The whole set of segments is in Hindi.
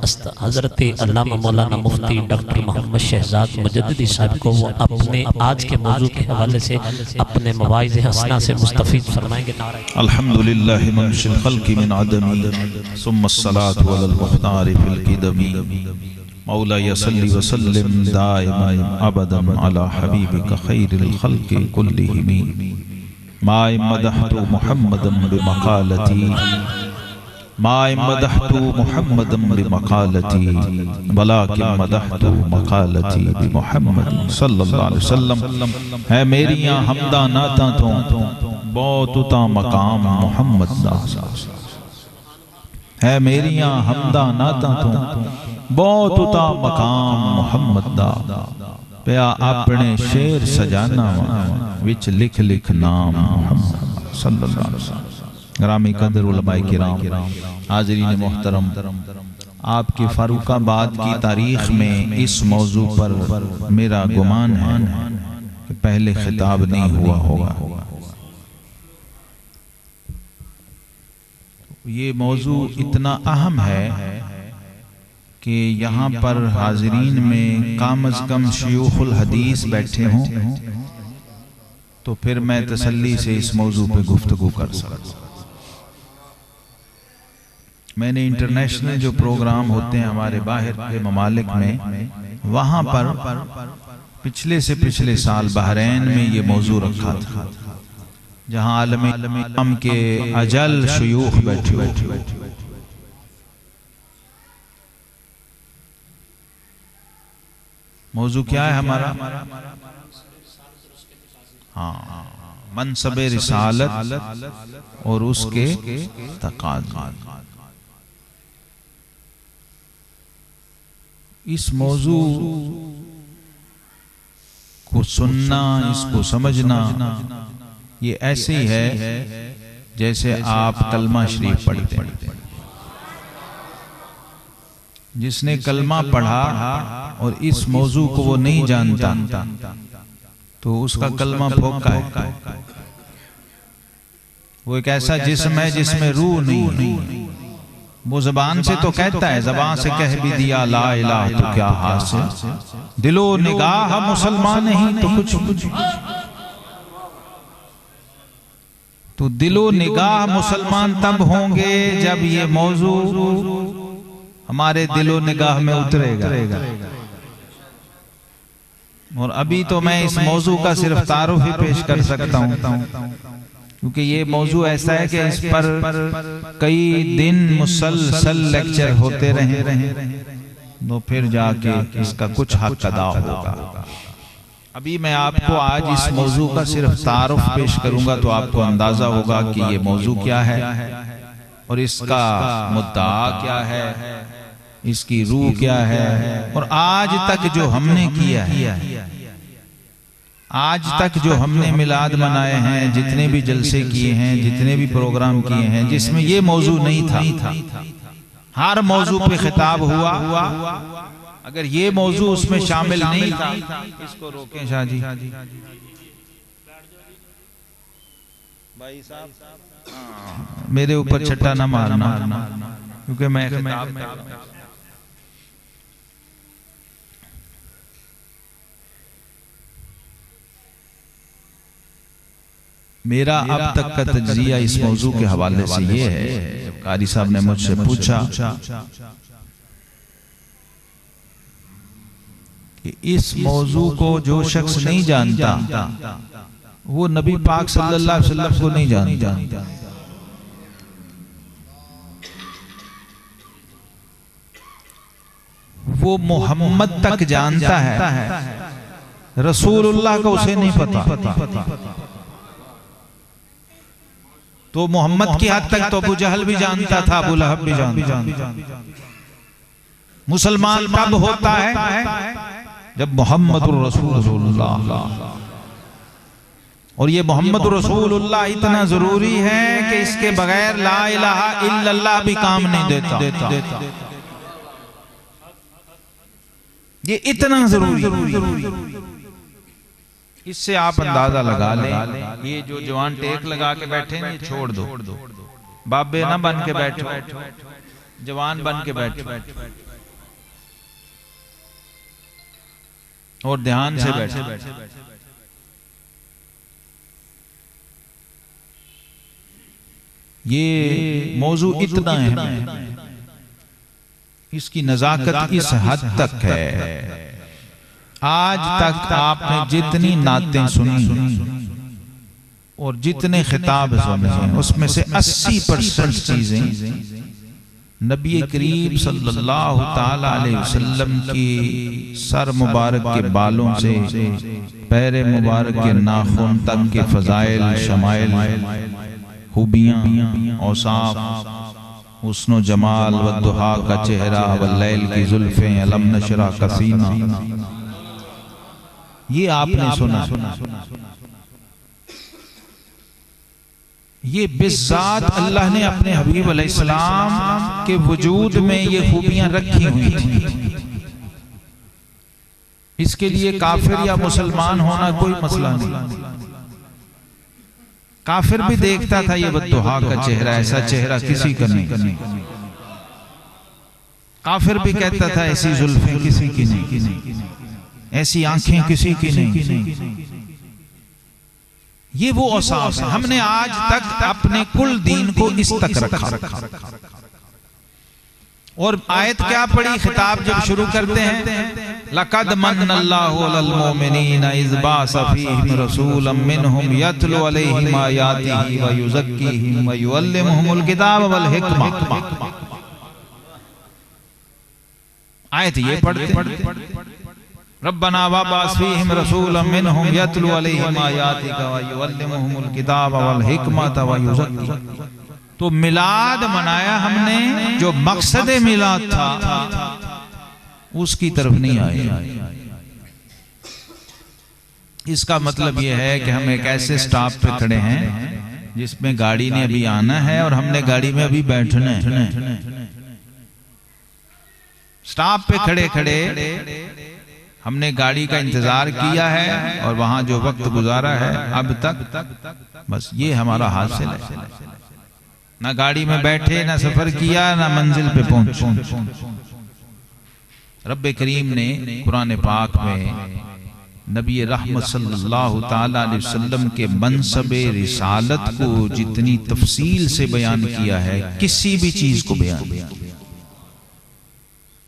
हज़रत अल्लामा मौलाना मुफ्ती डॉक्टर मोहम्मद शहजाद मुजद्दिदी साहब को वो अपने आज के मौजू के हवाले से अपने मवाइज़ हसना से मुस्तफ़ीद फरमाएंगे। अल्हम्दुलिल्लाहि मुनशिल खल्क़ि मिन अदमी सुम्मस्सलातु अलल मुख्तारि फिल क़िदमी मौला यसल्ली व सल्लिम दाइमन अबदन अला हबीबिका खैरिल खल्क़ि कुल्लिहिम मा मदहतु मुहम्मदन बिमक़ालती मा मदहतु मुहम्मदन बिमक़ालती वलाकिन मदहतु मक़ालती बिमुहम्मद सल्लल्लाहु अलैहि वसल्लम। है मेरियां हमदा नाता तो बहुत उता मकाम मुहम्मद दा, है मेरियां हमदा नाता तो बहुत उता मकाम मुहम्मद दा। पिया अपने शेर सजाना विच लिख लिख नाम मुहम्मद सल्लल्लाहु अलैहि वसल्लम। ग्रामी कदर उलमाए किराम, हाज़रीन मोहतरम, आपकी फारूकाबाद की तारीख में इस मौजू पर मेरा गुमान है कि पहले खिताब नहीं हुआ होगा। ये मौजू इतना अहम है कि यहाँ पर हाज़रीन में कम अज़ कम शयूखुल हदीस बैठे हों तो फिर मैं तसल्ली से इस मौजू पे गुफ्तगू कर सकता। मैंने इंटरनेशनल जो प्रोग्राम होते हैं हमारे बाहर के ममालिक में, वहाँ पर पिछले से पिछले साल बहरैन में ये मौजू रखा था, जहाँ आलम के अजल शयूख बैठे। मौजू क्या है हमारा? हाँ, मनसबे रिसालत और उसके तकाज़ा। इस मौजू को सुनना, इसको समझना, ये ऐसे ही है जैसे आप कलमा शरीफ पढ़ते हैं। जिसने कलमा पढ़ा और इस मौजू को वो नहीं जानता तो उसका कलमा फोका है। वो एक ऐसा जिस्म है जिसमें रूह नहीं। वो जबान से तो कहता है, जबान से कह भी दिया ला इलाहा तो क्या हासिल, दिलो निगाह मुसलमान नहीं तो कुछ। तो दिलो निगाह मुसलमान तब होंगे जब ये मौजू हमारे दिलो निगाह में उतरेगा। और अभी तो मैं इस मौजू का सिर्फ तारुफ ही पेश कर सकता हूँ, क्योंकि ये मौजू ऐसा है कि इस पर कई दिन मुसलसल लेक्चर होते रहे तो फिर जाके इसका कुछ हक अदा होगा। अभी मैं आपको आज इस मौजू का सिर्फ तारुफ पेश करूंगा तो आपको अंदाजा होगा कि ये मौजू क्या है और इसका मुद्दा क्या है, इसकी रूह क्या है। और आज तक जो हमने किया है, आज तक जो हमने मिलाद मनाए हैं, जितने भी जलसे किए हैं, जितने भी प्रोग्राम किए हैं जिसमें ये मौजू नहीं था, हर मौजू पे खिताब हुआ। अगर ये मौजू उसमें शामिल नहीं था, इसको रोकें शाह जी भाई साहब, मेरे ऊपर छट्टा ना मारना, क्योंकि मैं खिताब कर रहा हूं। मेरा अब तक का तज्जिया इस मौजू के हवाले से ये है, जब कारी साहब ने मुझसे पूछा कि इस मौजू को जो शख्स नहीं जानता वो नबी पाक सल्लल्लाहु अलैहि वसल्लम को नहीं जानता। वो मोहम्मद तक जानता है, रसूलुल्लाह को उसे नहीं पता। तो मोहम्मद की हद तक तो अबू जहल भी जानता था, अबू लहब भी जानता। मुसलमान तब होता है जब मोहम्मदुर रसूलुल्लाह, और ये मोहम्मदुर रसूलुल्लाह इतना जरूरी है कि इसके बगैर ला इलाहा इल्लल्लाह भी काम नहीं देता। ये इतना जरूरी। इससे आप अंदाजा लगा लें, ये जो जवान टेक लगा के बैठे हैं छोड़ दो, बाबे ना बन के बैठो, जवान बन के बैठो। और ध्यान से बैठे। ये मौजू इतना है, इसकी नजाकत इस हद तक है। आज तक आपने जितनी नातें सुनी और जितने खिताब सुने उसमें से 80% चीजें नबी करीम सल्लल्लाहु ताला अलैहि वसल्लम की सर मुबारक के बालों से पैर मुबारक के नाखून तक के फजाइल, शमाइल, खूबियां, औसाफ, हुस्न जमाल व दुहा का चेहरा व लैल की जुल्फें, अलम नशरा का सीना, ये आपने सुना। ये बिज़ात अल्लाह ने अपने हबीब अलैहिस्सलाम के वजूद में ये खूबियां रखी हुई थी। इसके लिए काफिर या मुसलमान होना कोई मसला नहीं। काफिर भी देखता था ये बद्दुहा का चेहरा, ऐसा चेहरा किसी का नहीं। काफिर भी कहता था ऐसी जुल्फें किसी की नहीं, ऐसी आंखें किसी की नहीं। ये वो औसाफ है। हमने आज तक अपने कुल दीन को इस तक रखा। और आयत क्या पढ़ी, खिताब जब शुरू करते हैं, लक़द मन्नल्लाहु अलल मुमिनीना इज़ बअस फ़ीहिम रसूलन मिनहुम यतलू अलैहिम आयातिही व युज़क्कीहिम व युअल्लिमुहुमुल किताब वल हिकमा। आयत ये पढ़ते रब्बना वबअस फ़ीहिम रसूलन मिनहुम यतलू अलैहिम आयातिका व युअल्लिमुहुमुल किताब वल हिकमता व युज़क्कीहिम। तो मिलाद मनाया हमने, जो मकसद मिलाद था उसकी तरफ नहीं आए। इसका मतलब यह है कि हम एक ऐसे स्टॉप पे खड़े हैं जिसमें गाड़ी ने अभी आना है और हमने गाड़ी में अभी बैठना है। स्टॉप पे खड़े खड़े हमने गाड़ी का इंतजार किया है और वहां जो वक्त गुजारा है अब तक, बस ये हमारा हासिल है। ना गाड़ी में बैठे, ना सफर किया, ना मंजिल पे पहुंचे। रब्बे करीम ने कुरान पाक में नबी रहमत सल्लल्लाहु ताला अलैहि वसल्लम के मनसबे रिसालत को जितनी तफसील से बयान किया है, किसी भी चीज को बयान किया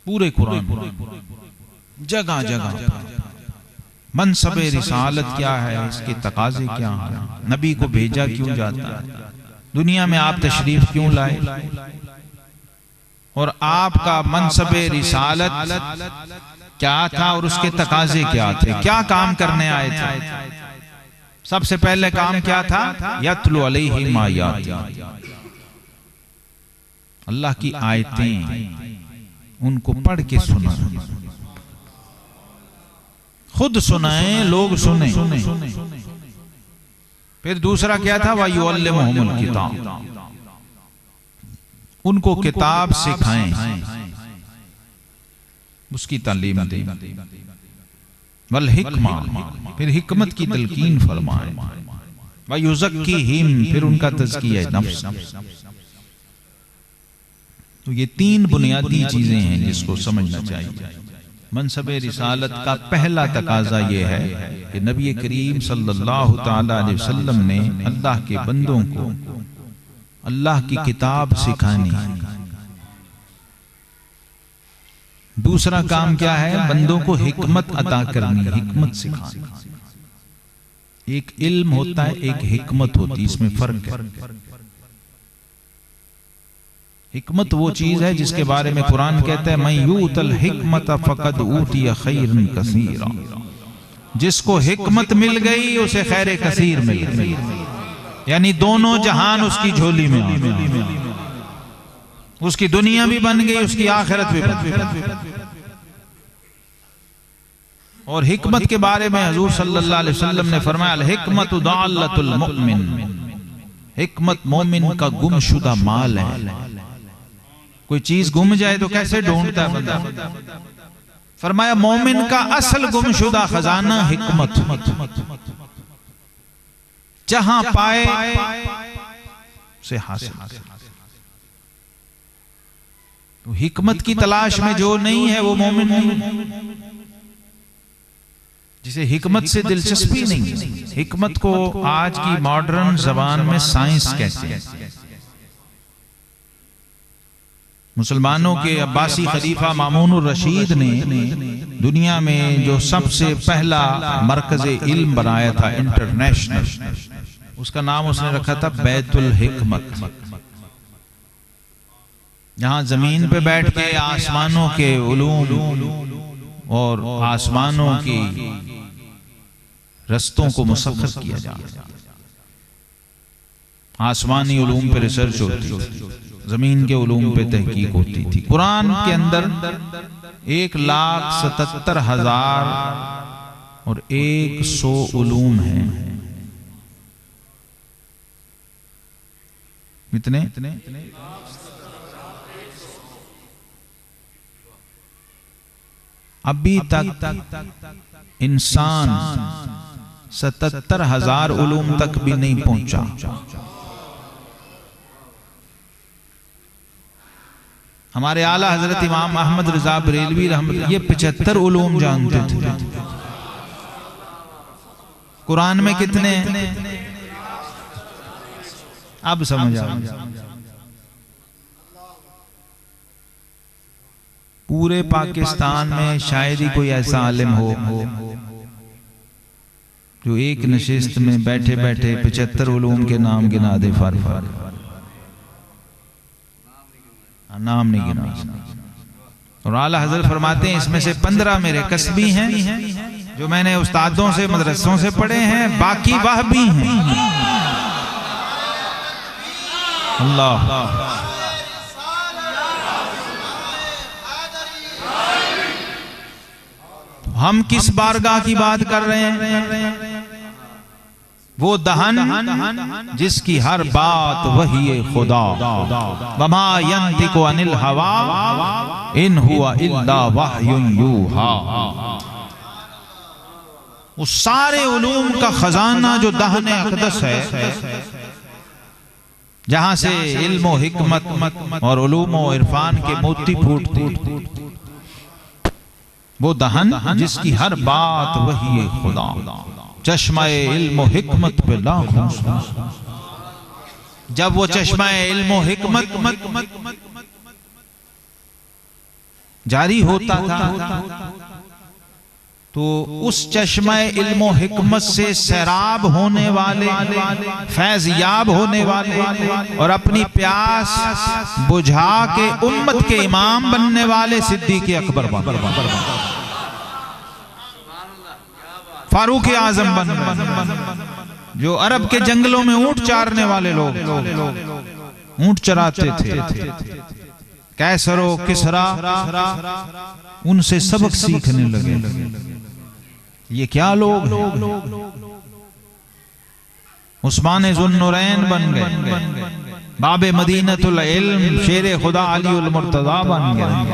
पूरे कुरान, जगह जगह मनसबे रिसालत क्या है, इसके तकाजे क्या है, नबी को भेजा क्यों जाता है, दुनिया में आप तशरीफ क्यों लाए, और आपका मनसबे रिसालत क्या था और उसके तकाजे क्या थे, क्या काम करने आए थे। सबसे पहले काम क्या था, यतलु अलैहिम आयातिही, अल्लाह की आयतें उनको पढ़ के सुना, खुद सुनाए, लोग सुने। फिर दूसरा क्या था, वयुअल्लिमुहुमुल किताब, उनको किताब सिखाएं, उसकी तालीम दें, वल हिकमा, फिर हिकमत की तलकीन फरमाएं, वयुज़क्कीहिम, फिर उनका तज़किया नफ्स। तो ये तीन बुनियादी चीजें हैं जिसको समझना चाहिए। मनसबे रिसालत का पहला तकाजा ये है कि नबी करीम सल्लल्लाहु ताला अलैहि वसल्लम ने अल्लाह के बंदों को अल्लाह की किताब सिखानी। दूसरा काम क्या है, बंदों को हिकमत अता करनी, हिकमत सिखानी। एक इल्म होता है, एक हिकमत होती है, इसमें फर्क है। हिकमत वो चीज है जिसके बारे में कुरान कहता है, मैं यूतल हिकमत फकद ऊतिया खैरन कसीरा, जिसको हिकमत मिल गई उसे खैर कसीर मिल गई, यानी दोनों जहान उसकी झोली में आ गए, उसकी दुनिया भी बन गई, उसकी आखिरत भी बन गई। और हिकमत के बारे में हुजूर सल्लल्लाहु अलैहि वसल्लम ने फरमाया, अल हिकमतु दाल्लतुल मुमिन, हिकमत मोमिन का गुमशुदा माल है। कोई चीज गुम जाए तो कैसे ढूंढता है बंदा, फरमाया मोमिन का असल गुमशुदा खजाना हिकमत, जहां पाए से हासिल। तो हिकमत की तलाश में जो नहीं है वो मोमिन नहीं। जिसे हिकमत से दिलचस्पी नहीं है। हिकमत को आज की मॉडर्न जबान में साइंस कहते हैं। मुसलमानों के अब्बासी खलीफा मामूनुर रशीद ने दुनिया में जो सबसे पहला मरकज़े इल्म बनाया था इंटरनेशनल, उसका नाम उसने रखा था बैतुल हिकमत। जहां जमीन पे बैठ के आसमानों के उलूम और आसमानों की रस्तों को मुसख्खर किया जाता, आसमानी उलूम पे रिसर्च होती, जमीन के उलूम पे तहकीक होती थी। कुरान के अंदर 1,77,000 और 100 उलूम हैं। कितने? अभी तक इंसान 77,000 उलूम तक भी नहीं पहुंचा। हमारे आला हजरत इमाम अहमद रजा बरेलवी रहमत ये 75 उलूम जानते थे। कुरान में कितने? अब समझ आ गया। पूरे पाकिस्तान में शायद ही कोई ऐसा आलिम हो जो एक नशिस्त में बैठे बैठे 75 उलूम के नाम गिना दे। नाम नहीं गिना। और आला हज़रत फरमाते हैं इसमें से 15 मेरे कसबी हैं जो मैंने उस्तादों से मदरसों से पढ़े हैं, बाकी वह भी हैं। अल्लाह। हम किस बारगाह की बात कर रहे हैं? वो दहन जिसकी हर बात वही खुदा, वमा यंतिकु अनिल हवा इन हुआ इल्ला वह्युन यूहा। उस सारे उलूम का खजाना जो दहन अक़दस है, जहां से इल्म और हिकमत और उलूम और इरफान के मोती फूटते, वो दहन जिसकी हर बात वही खुदा, चश्माए इल्म और हिकमत पे लाखों। जब वो चश्माए इल्म और हिकमत जारी होता था तो उस चश्माए इल्म और हिकमत से सैराब होने वाले, फैज़याब होने वाले और अपनी प्यास बुझा के उम्मत के इमाम बनने वाले सिद्दीक़ अकबर बन, फारूक आजम बन, जो अरब के जंगलों में ऊंट चारने वाले लोग ऊंट चराते थे, कैसरो किसरा उनसे सबक सीखने लगे। ये क्या लोग? उस्मान ज़ुन्नुरैन बन गए, बाबे मदीनतुल इल्म, शेरे खुदा अलीउल मुर्तज़ा बन गए।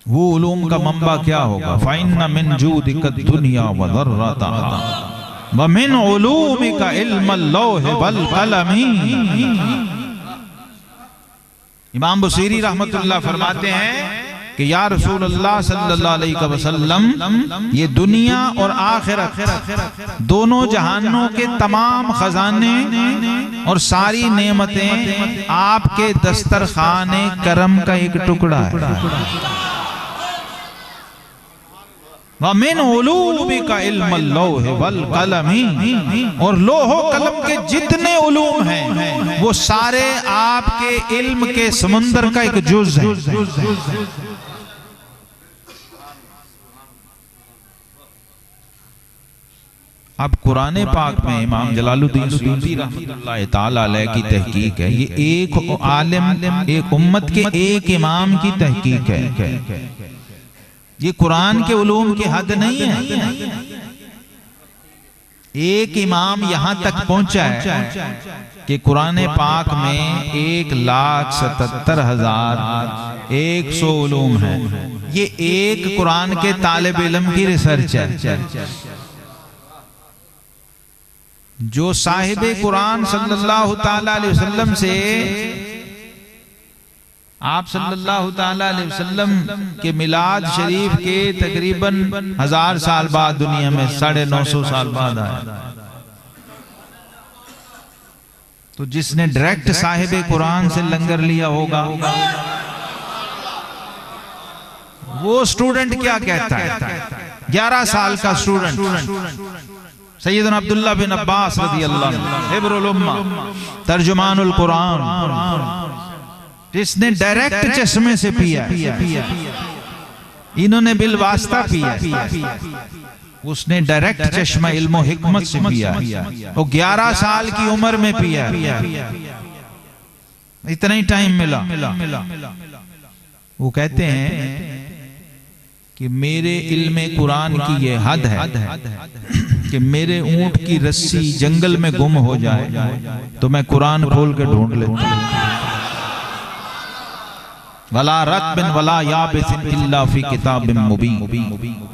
वो उलूम का मंबा क्या होगा? फ़इन्न मिन जूदिका दुनिया व ज़र्रतहा व मिन उलूमिका इल्मल लौह वल क़लमी। इमाम बुसीरी रहमतुल्लाह फरमाते हैं कि या रसूल अल्लाह सल्लल्लाहु अलैहि वसल्लम, ये दुनिया और आखिरत दोनों जहानों के तमाम खजाने और सारी नेमतें आपके दस्तरखाने करम का एक टुकड़ा है। वमिन उलूमिका इल्मल लौह वल क़लमी, और लोहो कलम के जितने उलूम हैं वो सारे आपके इल्म के समुंदर का एक जुज़ है। अब कुरान पाक में इमाम जलालुद्दीन सुयूती रहमतुल्लाह ताला अलैह की तहकीक है। ये एक आलिम, एक उम्मत के एक इमाम की तहकीक है। ये कुरान के उलूम की हद नहीं है। एक इमाम यहां तक पहुंचा है कि कुरान पाक में 1,77,100 उलूम है। ये एक कुरान के तालिब इल्म की रिसर्च है। जो साहिबे कुरान सल्लल्लाहु ताला अलैहि वसल्लम से आप सल्लल्लाहु ताला अलैहि वसल्लम के मिलाद शरीफ के तकरीबन 1000 साल बाद दुनिया में 950 साल बाद आया। तो जिसने डायरेक्ट साहिब कुरान से लंगर लिया होगा वो स्टूडेंट क्या कहता है? 11 साल का स्टूडेंट सैयदना अब्दुल्लाह बिन अब्बास रज़ी अल्लाह अन्हु हिब्रुल उम्मा तर्जुमानुल कुरान, जिसने डायरेक्ट चश्मे से पिया, इन्होंने बिल वास्ता पिया, उसने डायरेक्ट चश्मा इल्म हिकमत से पिया। वो 11 साल की उम्र में पिया, इतना ही टाइम मिला। वो कहते हैं कि मेरे इल्म कुरान की ये हद है कि मेरे ऊंट की रस्सी जंगल में गुम हो जाए तो मैं कुरान खोल के ढूंढ लेता हूं। वला रत्बिन वला याबिसिन इल्ला फी किताबिन मुबीन।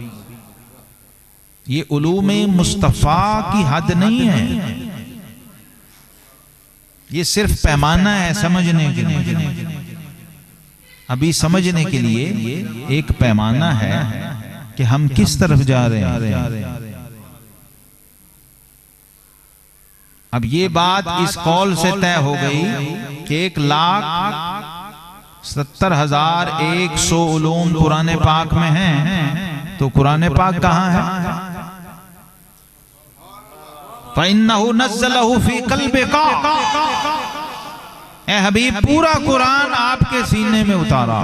ये उलूमे मुस्तफा की हद नहीं है, ये सिर्फ पैमाना है समझने के लिए। अभी समझने के लिए एक पैमाना है कि हम किस तरफ जा रहे हैं। अब ये बात इस कॉल से तय हो गई कि 1,70,100 उलूम कुरान पाक में हैं, तो कुरान पाक कहां है? फ़इन्नहु नज़्ज़लहु फ़ी क़ल्बिका। ए हबीब, पूरा कुरान आपके सीने में उतारा।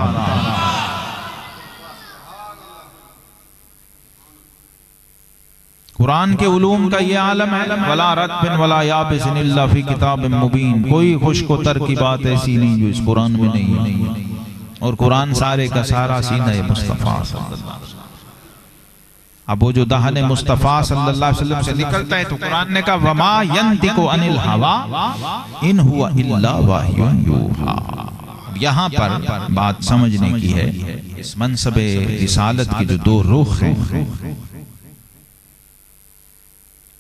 कुरान के उलूम का ये आलम है। वला रत्बिन वला याबिसिन इल्ला फी किताबिन मुबीन। कोई खुश्क-व-तर की बात ऐसी नहीं जो इस कुरान में नहीं है। और कुरान सारे का सारा सीना है मुस्तफा सल्लल्लाहु अलैहि वसल्लम। अब वो जो दहने मुस्तफा सल्लल्लाहु अलैहि वसल्लम से निकलता है तो कुरान ने कहा वमा यंतिकु अनिल हवा इन हुवा इल्ला वह्युन यूहा। यहाँ पर बात समझने की है, इस मनसबे रिसालत के जो दो रुख हैं।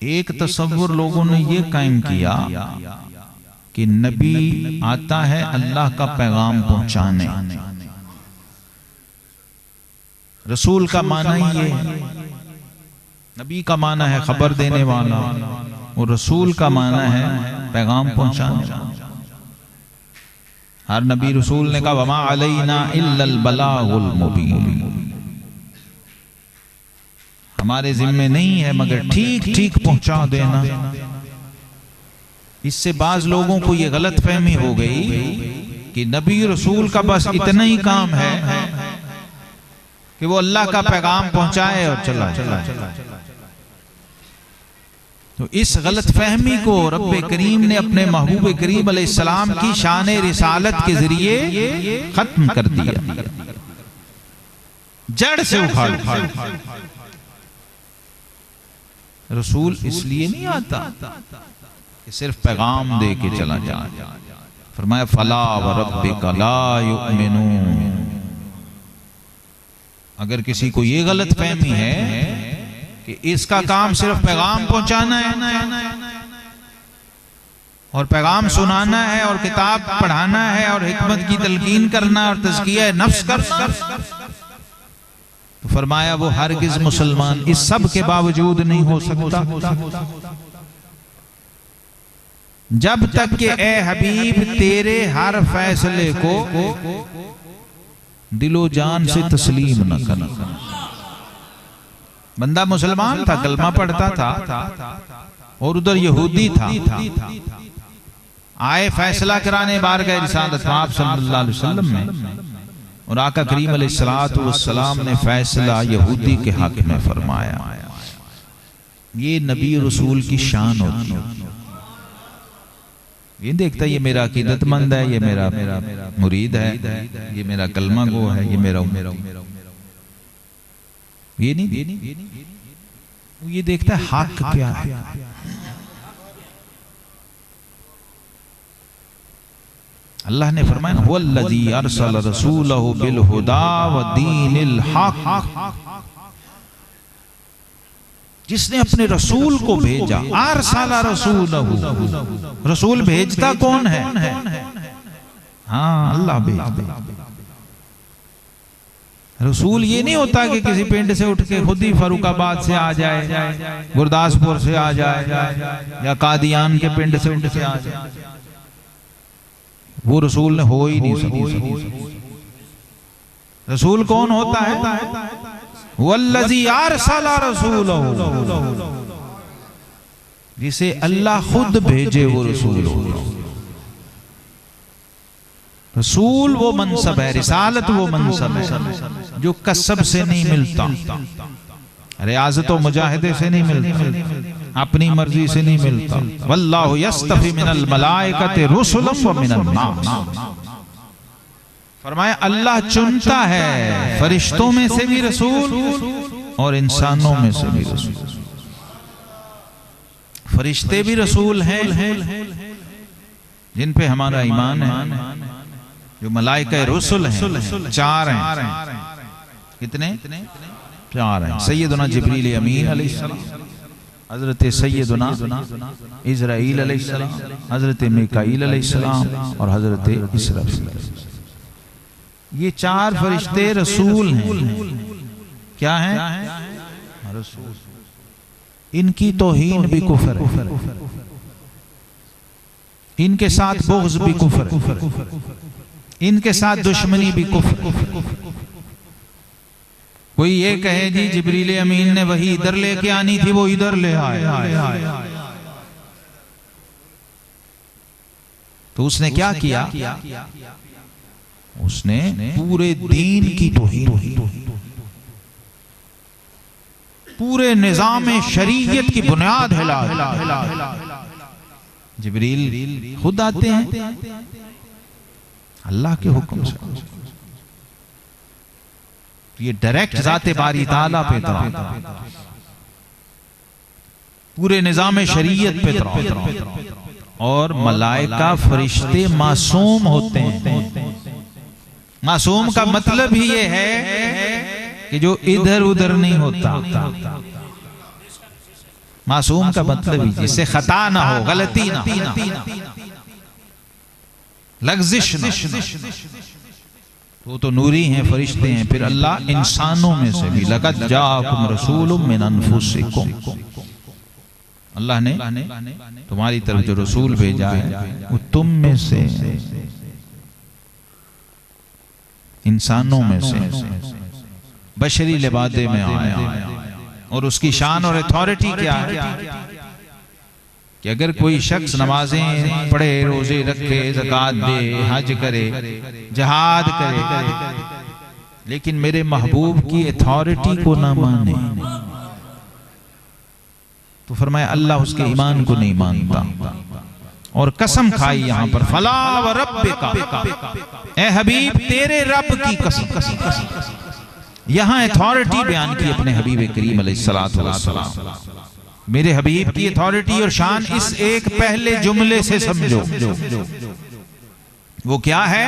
एक तसव्वुर लोगों ने ये कायम किया कि नबी आता है अल्लाह का पैगाम पहुंचाने। रसूल का माना ही ये, नबी का माना है खबर देने वाला और रसूल का माना है पैगाम पहुंचाने वाला। हर नबी रसूल ने कहा वमा अलैना इल्लल बलागुल मुबीन। हमारे जिम्मे नहीं है मगर ठीक ठीक पहुंचा देना। इससे बाज लोगों को यह गलत फहमी हो गई कि नबी रसूल का बस इतना ही काम है कि वो अल्लाह का पैगाम पहुंचाए और चला। तो इस गलत फहमी को रब्बे करीम ने अपने महबूब करीम अलैहिस्सलाम की शान रिसालत के जरिए खत्म कर दिया, जड़ से उखाड़। रसूल इसलिए नहीं आता कि सिर्फ पैगाम दे के चला जाए। फरमाया फला व रब्बिका ला युमिनून। अगर किसी को ये गलत फहमी है कि इसका काम सिर्फ पैगाम पहुंचाना है और पैगाम सुनाना है और किताब पढ़ाना है और हिकमत की तलकीन करना और तज़किया नफ्स करना, तो फरमाया वो हरगिज मुसलमान इस सब के बावजूद नहीं हो सकता जब तक कि ए हबीब तेरे हर फैसले को दिलो जान से तस्लीम न करना। बंदा मुसलमान था, कलमा पढ़ता था और उधर यहूदी था। आए फैसला कराने बारगाह रिसालत आप सल्लल्लाहु अलैहि वसल्लम में और आका करीम अलैहिस्सलातु वस्सलाम ने फैसला यहूदी के हक में फरमाया। ये नबी रसूल की शान होती है। ये देखता है ये मेरा अकीदतमंद है, ये मेरा मुरीद है, ये मेरा कलमा गो है, ये मेरा ये नहीं, ये देखता है हक क्या है। अल्लाह ने फरमाया वल्लज़ी अरसल रसूलहु बिल हुदा व दीनिल हक। जिसने अपने रसूल को भेजा, अरसल रसूलहु, रसूल भेजता कौन है? हाँ अल्लाह भेज दे। रसूल ये नहीं होता कि किसी पिंड से उठ के खुद ही फरुखाबाद से आ जाए, गुरदासपुर से आ जाए, या कादियान के पिंड से उठ के आ जाए। वो रसूल ने हो ही नहीं सकी। रसूल कौन होता है? वल्लज़ी अरसला रसूलहू, जिसे अल्लाह खुद भेजे वो रसूल हो। रसूल वो मनसब है, रिसालत वो मनसब है जो कसब से नहीं मिलता, रियाज़त व मुजाहिदे से नहीं मिलता, अपनी मर्जी से नहीं मिलता। वल्लाहु यस्तफ़ी मिनल मलाइकति रुसुलन व मिनन नास, फरमाया अल्लाह चुनता है फरिश्तों में से भी रसूल और इंसानों में से भी रसूल। फरिश्ते भी रसूल हैं जिन पे हमारा ईमान है, जो मलाइका रुसुल हैं, 4 हैं। कितने? 4 हैं। सैयदुना जिब्रील अमीन अलैहिस्सलाम, हजरत सैयदुना इज़राइल अलैहिस्सलाम, हजरत मीकाईल अलैहिस्सलाम और हजरत इसराफील। ये 4 फरिश्ते रसूल हैं। क्या हैं? रसूल। इनकी तौहीन भी कुफ्र है, इनके साथ बुग़्ज़ भी कुफ्र है, इनके साथ दुश्मनी भी कुफ्र। कोई ये कहे जी जिब्रील अमीन ने वही इधर लेके आनी थी, वो इधर ले आए, तो उसने क्या किया? उसने पूरे दीन की तौहीन, पूरे निजाम शरीयत की बुनियाद हिला। जिब्रील खुद आते हैं अल्लाह के हुक्म से, ये डायरेक्ट ज़ाते बारी ताला पे उतरा, पूरे निजाम शरीयत पे उतरा। और मलाइका फरिश्ते मासूम होते हैं। मासूम का मतलब ही ये है कि जो इधर उधर नहीं होता। मासूम का मतलब ही जिससे खता ना हो, गलती ना हो, लग़्ज़िश ना। वो तो नूरी हैं, फरिश्ते हैं। फिर अल्लाह इंसानों में से भी, लक़द जाअकुम रसूलुम मिन अनफुसिकुम, अल्लाह ने तुम्हारी तरफ जो रसूल भेजा है वो तुम में से, इंसानों में से, बशरी लिबादे में आया। और उसकी शान और अथॉरिटी क्या है कि अगर कोई शख्स नमाजें पढ़े, रोजे रखे, ज़कात दे, हज करे, जहाद करे, लेकिन मेरे महबूब की अथॉरिटी को ना माने, तो फरमाया अल्लाह उसके ईमान को नहीं मानता। और कसम खाई यहां पर, फला व रब्बिका, ए हबीब तेरे रब की कसम। यहां अथॉरिटी बयान की अपने हबीब करीम अलैहिस्सलातु वस्सलाम। मेरे हबीब की अथॉरिटी और शान इस एक पहले जुमले से समझो। वो क्या है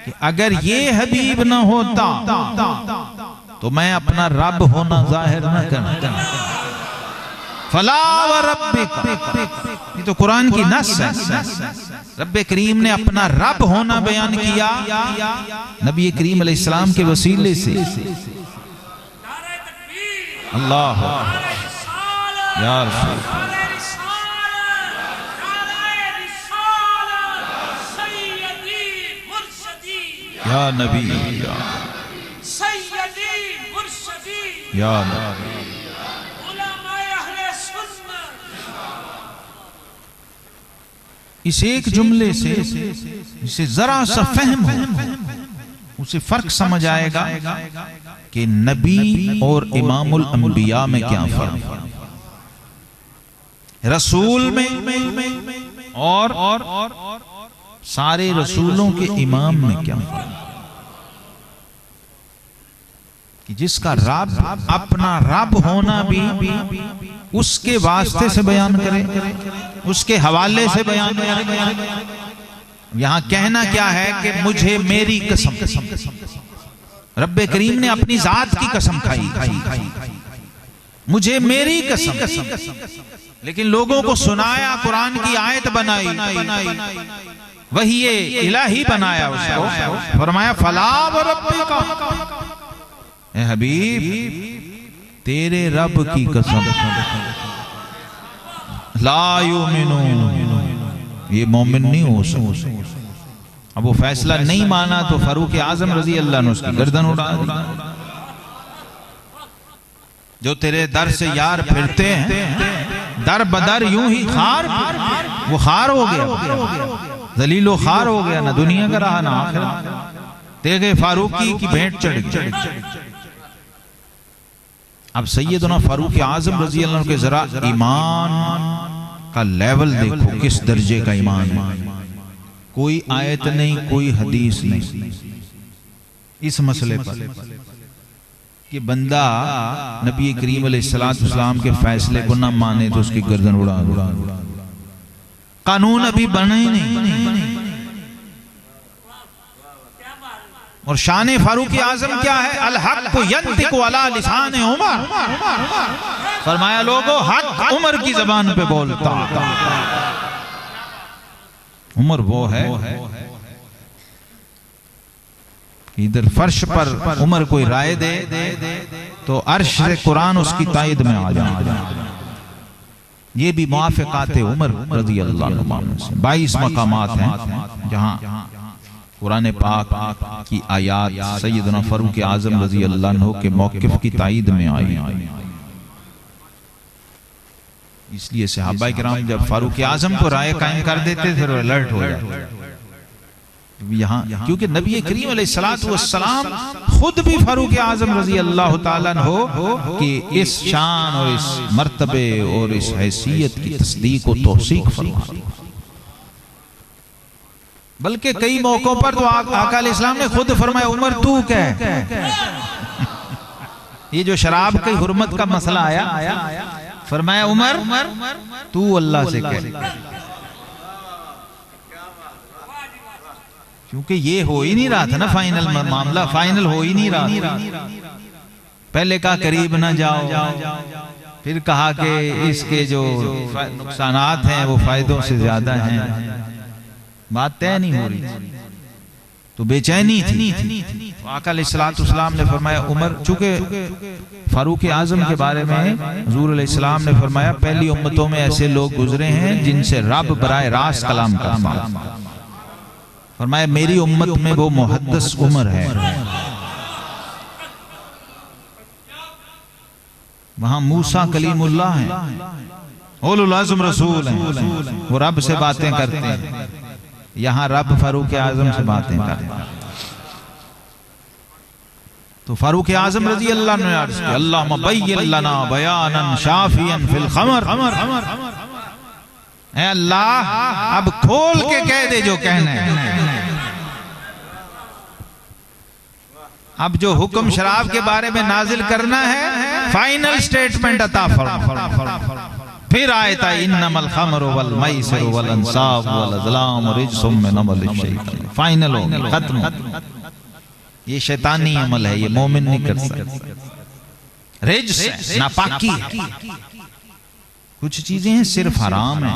कि अगर ये हबीब ना होता तो मैं अपना रब होना जाहिर न करता। फला व रब्बिक, ये तो कुरान की नस है। रब्बे करीम ने अपना रब होना बयान किया नबी करीम अलैहिस्सलाम के वसीले से। अल्लाह या रसूल, या नबी, या नबी। इस एक जुमले से जिसे जरा सा फहम हो उसे फर्क समझ आएगा कि नबी और इमामुल अंबिया में क्या फर्क है, रसूल में और सारे रसूलों के इमाम में क्या फर्क है। कि जिसका रब अपना रब होना भी उसके वास्ते से बयान करे, उसके हवाले से बयान करे। यहां कहना क्या है कि मुझे मेरी कसम, रब्बे करीम ने अपनी जात की कसम खाई, मुझे मेरी कसम। लेकिन लोगों को सुनाया, कुरान की आयत बनाई वही ये इलाही बनाया उसको। फरमाया फला व रब्बिका, ए हबीब तेरे रब की कसम, ला युमिनून, ये मोमिन नहीं हो सकता। अब वो फैसला नहीं माना तो फारूक आजम रजी अल्लाह ने उसकी गर्दन उड़ा दी। जो तेरे दर से यार फिरते हैं दर बदर यूं ही खार, वो खार हो गया, जलीलो खार हो गया, ना दुनिया का रहा ना आखिरत। देखे फारूकी की भेंट चढ़ गई। अब सैयदना फारूक आजम रजी अल्लाह के जरा ईमान का लेवल देखो, किस दर्जे का ईमान है। कोई आयत नहीं, कोई हदीस नहीं इस मसले पर कि बंदा नबी करीम अलैहिस्सलाम के फैसले को ना माने तो उसकी गर्दन उड़ा उड़ा। कानून अभी बने ही नहीं। और शान फारूक आजम क्या है? अल हक यंतिकु अला लिसान उमर। फरमाया लोगों, हक उमर की जबान पे बोलता। उमर वो है, इधर फर्श पर उमर कोई राय दे तो अर्श से कुरान उसकी तायद में आ जाए। ये भी मुआफ़िक़ात उमर रज़ी अल्लाह अन्हु से 22 मकामात हैं जहाँ कुरान पाक की आयात सैयदना फारूक आज़म रज़ी अल्लाह अन्हु के मौक़िफ़ की तायद में आई। इसलिए सहाबाए किराम जब फारूक आज़म को राय कायम कर देते थे तो अलर्ट हो जाते यहाँ, क्योंकि नबी करीम अलैहिस्सलातु वस्सलाम खुद भी फारूक आज़म रज़ी अल्लाह ताला अन्हु कि इस शान और इस मर्तबे और इस हैसियत की तस्दीक और तौसीक फरमाते। बल्कि कई मौकों पर तो आका अलैहिस्सलाम ने खुद फरमाया, उमर तू कह। ये जो शराब की हुर्मत का मसला आया, फरमाया उमर तू अल्लाह से कह, क्योंकि ये हो ही नहीं रहा था ना फाइनल मामला, फाइनल हो ही नहीं रहा था। पहले कहा करीब ना जाओ, फिर कहा कि इसके जो नुकसानात हैं वो फायदों से ज्यादा हैं। बात तय नहीं हो रही तो बेचैनी थी। आका अलैहिस्सलातु वस्सलाम ने फरमाया उमर, चूंकि फारूक आजम के बारे में हुजूर अलैहिस्सलाम ने फरमाया पहली उम्मतों में ऐसे लोग गुजरे हैं जिनसे रब बराए रास्त कलाम करता। फरमाया मेरी उम्मत में वो मुहद्दिस उमर है। वहां मूसा कलीमुल्लाह है, उलुल अज़्म रसूल हैं, वो रब से बातें करते हैं। यहाँ रब फारूक आजम से बातें करते हैं। तो फारूक आजम रज़ी अल्लाह ने अर्ज़ किया, अल्लाहुम्मा बय्यिन लना बयानन शाफियन फिल खमर। ऐ अल्लाह अब खोल के कह दे जो कहना है। अब जो हुक्म शराब के बारे में नाजिल करना है, फाइनल स्टेटमेंट अता फरमा। फिर आयता इन्नमल खमरु वल मैसिरु वल अंसाब वल अज़लाम रिज्सुम मिन अमलिश शैतान। फाइनल हो गया, खत्म। ये शैतानी अमल है, ये मोमिन नहीं कर सकता। रिज्स नापाकी है, कुछ चीजें हैं सिर्फ हराम है।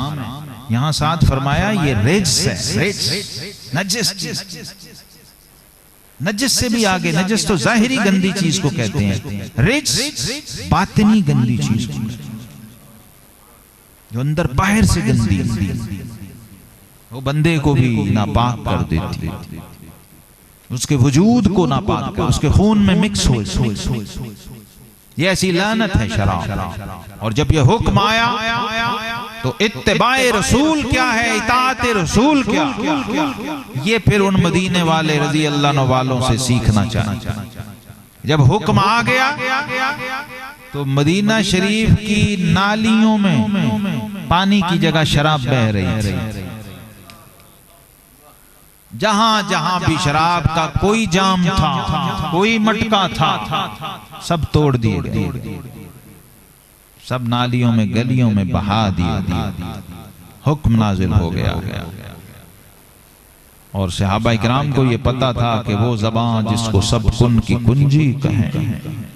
यहां साथ फरमाया ये रिज्स है, नजस। नजस से भी आगे, नजस तो जाहिरी गंदी चीज को कहते हैं, रिज्स बातिनी गंदी चीज को, जो अंदर बाहर से गंदी, वो बंदे को भी नापाक कर देती, उसके वजूद को नापाक कर, उसके खून में मिक्स हो। ये ऐसी लानत है शराब। और जब ये हुक्म आया तो इत्तिबाए रसूल क्या है, इताअते रसूल क्या, ये फिर उन मदीने वाले रजी अल्लाह वालों से सीखना चाहिए। जब हुक्म आ गया तो मदीना शरीफ की नालियों में पानी की जगह शराब बह रही थी। जहां जहां भी शराब का कोई जाम था, कोई मटका था, सब तोड़ दिए गए, सब नालियों में गलियों में बहा दिए। हुक्म नाजिल हो गया। और सहाबाए किराम को यह पता था कि वो ज़बान जिसको सब कुन की कुंजी कहें,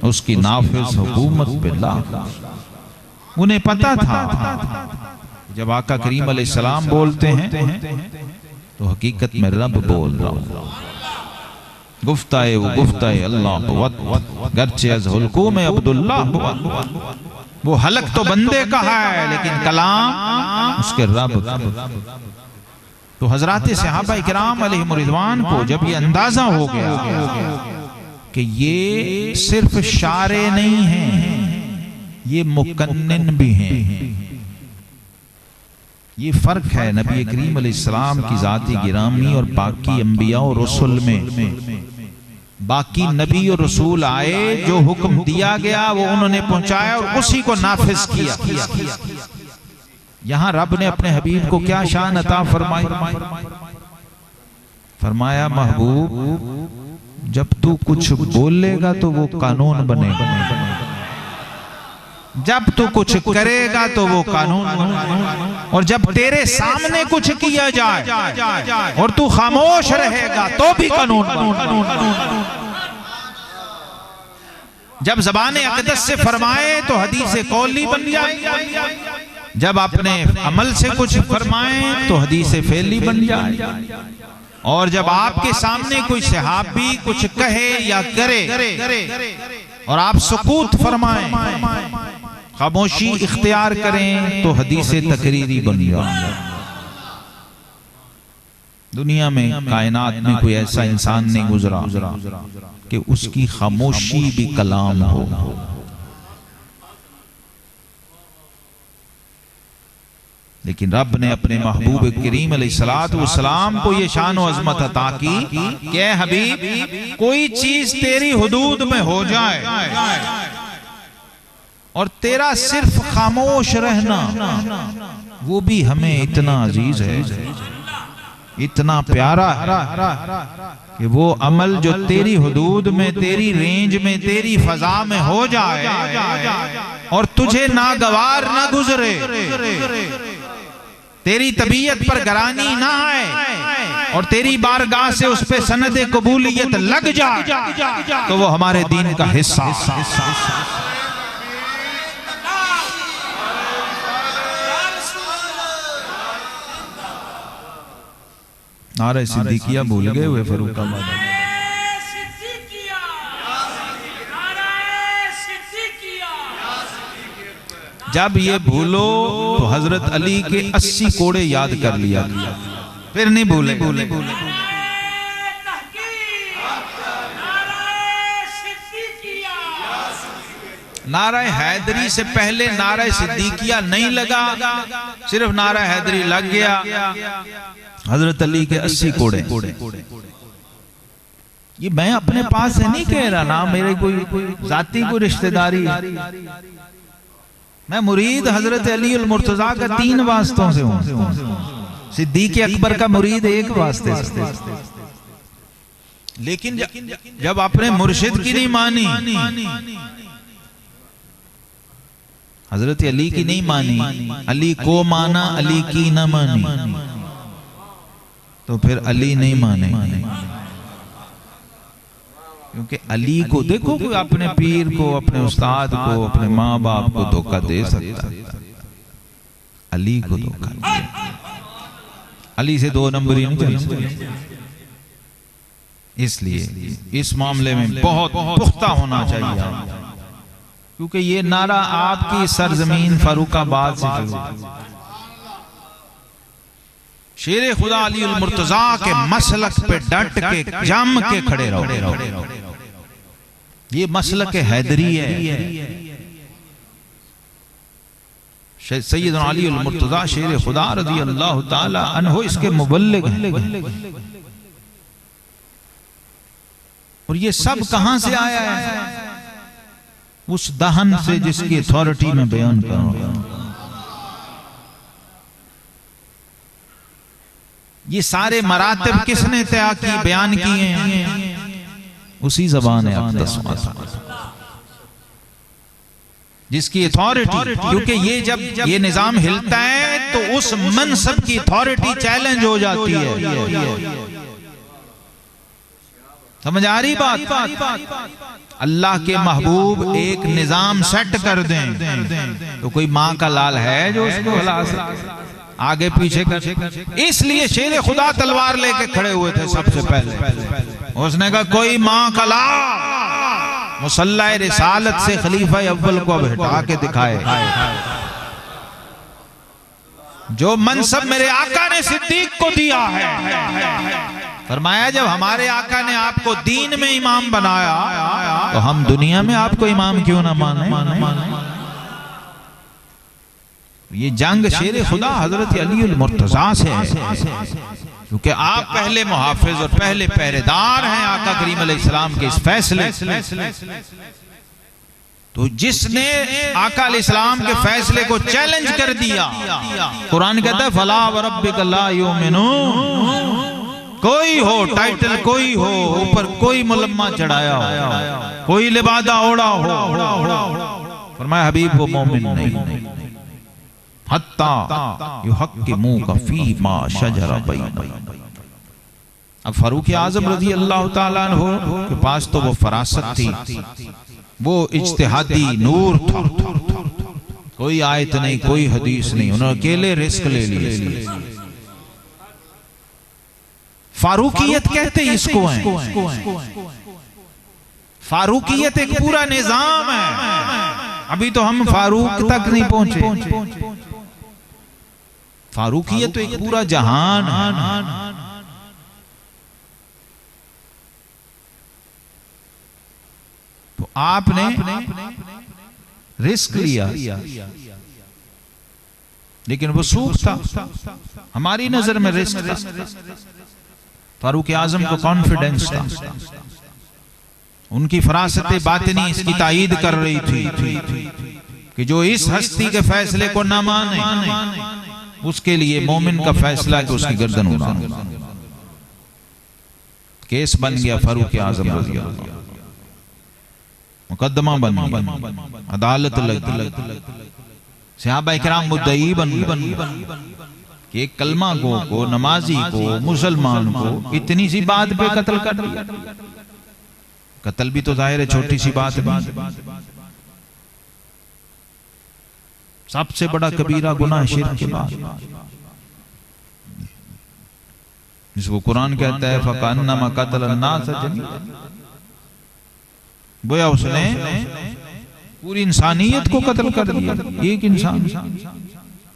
उसकी नाफिज हुकूमत बिल्लाह। उन्हें पता था जब आका करीम अलैहिस्सलाम बोलते हैं तो हकीकत में रब बोल रहा हूं। गुफ्ताए वो गुफ्ताए अल्लाह गर्चे अज़ हुल्कूम अब्दुल्ला, वो हलक तो बंदे का है लेकिन कलाम उसके रब। तो हजरात सहाबा इकराम अलैहिम रिज़वान को जब ये अंदाजा हो गया कि ये सिर्फ शारे नहीं हैं, ये मुकन्निन भी हैं, ये फर्क है नबी करीम अलैहिस्सलाम की जाती गिरामी और बाकी अंबिया और रसूल में। बाकी नबी और रसूल आए, जो हुक्म दिया गया वो उन्होंने पहुंचाया और उसी को नाफिज किया। यहां रब ने अपने हबीब को क्या शान अता फरमाई? फरमाया महबूब जब तू कुछ बोलेगा तो वो कानून बनेगा, जब तू कुछ करेगा तो वो कानून, और जब तेरे सामने कुछ किया जाए और तू खामोश रहेगा तो भी कानून। जब ज़बाने अक़दस से फरमाए तो हदीस कौली बन जाए, जब अपने अमल से कुछ फरमाए तो हदीस फेली बन जाए, और जब आपके सामने कोई सहाबी कुछ कहे या करे और आप सुकूत फरमाएं, खामोशी इख्तियार करें तो हदीस तकरीरी बन जाए। दुनिया में कायनात में कोई ऐसा इंसान नहीं गुजरा कि उसकी खामोशी भी कलाम हो। लेकिन रब ने अपने महबूब करीम अलैहिस्सलातु वस्सलाम को ये शान व अज़मत अता की कि हबीब कोई चीज तेरी हुदूद में हो जाए और तेरा सिर्फ खामोश रहना वो भी हमें इतना अजीज है, इतना प्यारा कि वो अमल जो तेरी हुदूद में, तेरी रेंज में, तेरी फजा में हो जाए और तुझे नागवार ना गुजरे, तेरी तबीयत पर गरानी ना आए और तेरी बारगाह से उस पे सनद कबूलियत लग जाए तो वो हमारे दीन का हिस्सा। नारे सिद्दीकिया भूल गए हुए फर्रुखाबाद। जब ये भूलो तो हजरत अली के 80 कोड़े याद कर लिया, फिर नहीं भूले। नारा हैदरी से पहले नारा सिद्दीकिया नहीं लगा, सिर्फ नारा हैदरी लग गया। हजरत अली के 80 कोड़े। ये मैं अपने पास से नहीं कह रहा, ना मेरे कोई जाती कोई रिश्तेदारी, मैं मुरीद हजरत अली उल मुर्तजा का 3 वास्तों से हूं, सिद्दीक अकबर का मुरीद 1 वास्ते से। लेकिन जब अपने मुर्शिद की नहीं मानी, हजरत अली की नहीं मानी, अली को माना, अली की न मानी, तो फिर अली नहीं माने। क्योंकि अली को देखो, कोई अपने पीर को, अपने उस्ताद को, अपने माँ बाप को धोखा दे सकता, अली को धोखा दे। अली से 2 नंबरी नहीं चल सकती। इसलिए इस मामले में बहुत पुख्ता होना चाहिए, क्योंकि ये नारा आपकी सरजमीन फर्रुखाबाद से चल, शेर खुदा अली उल मुर्तजा के मसलक पे डट के जम के खड़े रहो। ये मसलक हैदरी है। सैयदना अली उल मुर्तजा शेर खुदा रज़ी अल्लाह ताला अन्हु इसके मुबल्लिग हैं। और ये सब कहां से आया है? उस दहन से जिसकी अथॉरिटी में बयान कर रहा हूं। ये सारे मरातब किसने तय की, बयान किए हैं? उसी ज़बान है अक़दस जिसकी अथॉरिटी, क्योंकि ये जब ये निजाम हिलता है तो उस मनसब की अथॉरिटी चैलेंज हो जाती है। समझ आ रही बात? अल्लाह के महबूब एक निजाम सेट कर दें तो कोई माँ का लाल है जो उसको हिला सकता? आगे पीछे कर, इसलिए शेर खुदा तलवार लेके खड़े हुए थे सबसे पहले। उसने कहा कोई माँ का लाल मुसल्ला रिसालत से खलीफा अव्वल को अब हटा के दिखाए। जो मनसब मेरे आका ने सिद्दीक को दिया है, फरमाया जब हमारे आका ने आपको दीन में इमाम बनाया तो हम दुनिया में आपको इमाम क्यों ना माने। ये जंग शेर खुदा हजरत अली अल मुर्तजा से है, क्योंकि आप पहले मुहाफिज और पहले पहरेदार हैं आका करीम अलैहिस्सलाम के इस फैसले। तो जिसने आका अलैहिस्सलाम के फैसले को चैलेंज कर दिया, कुरान कहता है फला व रब्बिका ला युमिनून, कोई हो टाइटल, कोई हो ऊपर कोई मुलम्मा चढ़ाया हो, कोई लिबादा ओढ़ा हो, फरमाया हबीब वो मोमिन नहीं। हत्ता युहक्किमूका फीमा शजरा बैनहुम। अब फारूक आजम रज़ी अल्लाह ताला अन्हु के पास तो वो फरासत थी, वो इज्तिहादी नूर था, कोई आयत नहीं, कोई हदीस नहीं, उन्होंने अकेले रिस्क ले लिए। फारूकियत कहते इसको है। फारूकियत एक पूरा निजाम है। अभी तो हम फारूक तक नहीं पहुंचे। फारूकियत तो एक पूरा जहान है। तो आपने रिस्क लिया, लेकिन वो सूख था, हमारी नजर में रिस्क था। फारूक आजम को कॉन्फिडेंस था, उनकी फरासत बातिनी इसकी तायीद कर रही थी कि जो इस हस्ती के फैसले को न माने उसके लिए मोमिन का फैसला कि उसकी गर्दन उड़ाना। केस बन गया फारूक आजम रज़ी अल्लाह, मुकदमा बन गया, अदालत लगी, सहाबा इकराम मुद्दई बन कि एक कलमा को नमाजी को मुसलमान को इतनी सी बात पे कत्ल कर दिया। कत्ल भी तो जाहिर है छोटी सी बात है, सबसे बड़ा कबीरा गुनाह शिर्क के बाद, जिसको कुरान कहता है फकान्नमा कतल अन्नास जमीअन। गोया उसने पूरी इंसानियत को कत्ल कर दिया। एक इंसान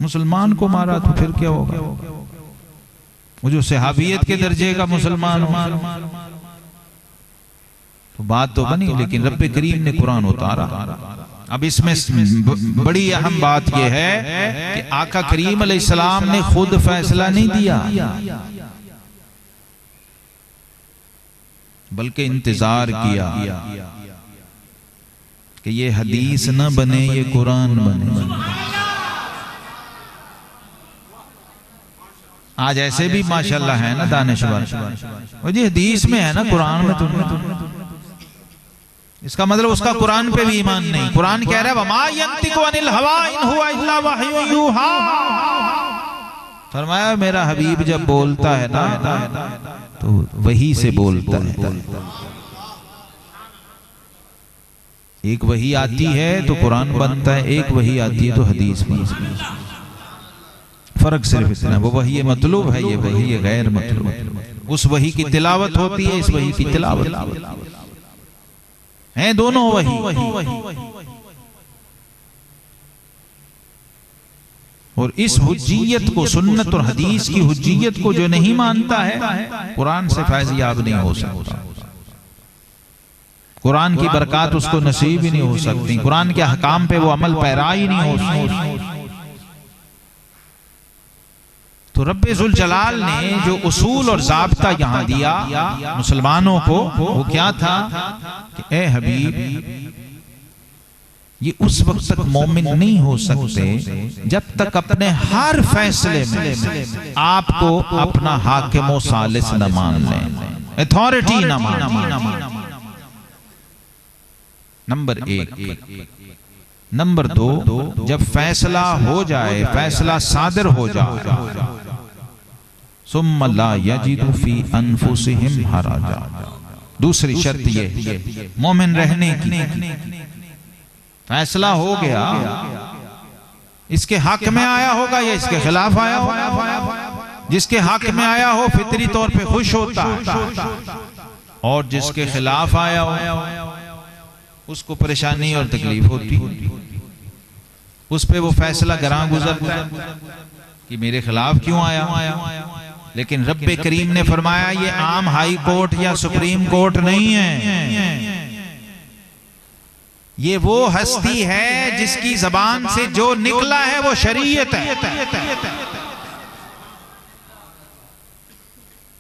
मुसलमान को मारा तो फिर क्या होगा? वो जो सहाबियत के दर्जे का मुसलमान हो तो बात तो बनी, लेकिन रब्बे करीम ने कुरान उतारा। अब इसमें बड़ी अहम बात यह है कि आका करीम अलैहिस्सलाम ने खुद फैसला नहीं दिया, बल्कि इंतजार किया कि ये हदीस न बने, ये कुरान बने। आज ऐसे भी माशाल्लाह है ना दानिशवर, वो जी हदीस में है ना, कुरान में तो इसका मतलब उसका कुरान पे भी ईमान नहीं। कुरान कह रहा है वमा यंतिकु अनिल हवा इन हुवा इल्ला वह्युन यूहा। फरमाया मेरा हबीब जब बोलता है ना तो वही से बोलता है। एक वही आती है तो कुरान बनता है, एक वही आती है तो हदीस बनती है। फर्क सिर्फ इतना, वो वही मतलूब है, ये वही है गैर मतलूब। उस वही की तिलावत होती है, इस वही की तिलावत है, दोनों वही। और इस हुज्जियत को, सुन्नत और हदीस की हुज्जियत को जो नहीं मानता है, कुरान से फैज़याब नहीं हो सकता। कुरान की बरकत उसको नसीब ही नहीं हो सकती, कुरान के अहकाम पे वो अमल पैरा ही नहीं हो सकता। तो रब्बे जुल जलाल ने जो उसूल और ज़ाब्ता यहाँ दिया मुसलमानों को, वो क्या था कि ए हबीब, ये उस वक्त तक मोमिन नहीं हो सकते जब तक अपने हर फैसले में आपको अपना हाकिम व सालिस न मान लें, अथॉरिटी न मान। नंबर एक। नंबर दो, जब फैसला हो जाए, फैसला सादर हो जाए, सुम्मा ला यजिदु फी अनफुसिहिम हराजा। दूसरी शर्त ये मोमिन रहने की, फैसला हो गया इसके हक में आया होगा या इसके खिलाफ आया होगा। जिसके हक में आया हो फितरी तौर पे खुश होता है, और जिसके खिलाफ आया हो उसको परेशानी और तकलीफ होती, उस पे वो फैसला गरां गुजरता है कि मेरे खिलाफ क्यों आया। लेकिन रब्बे करीम ने फरमाया ये आम हाई कोर्ट या सुप्रीम कोर्ट नहीं है, ये वो हस्ती है जिसकी जबान से जो निकला है वो शरीयत है।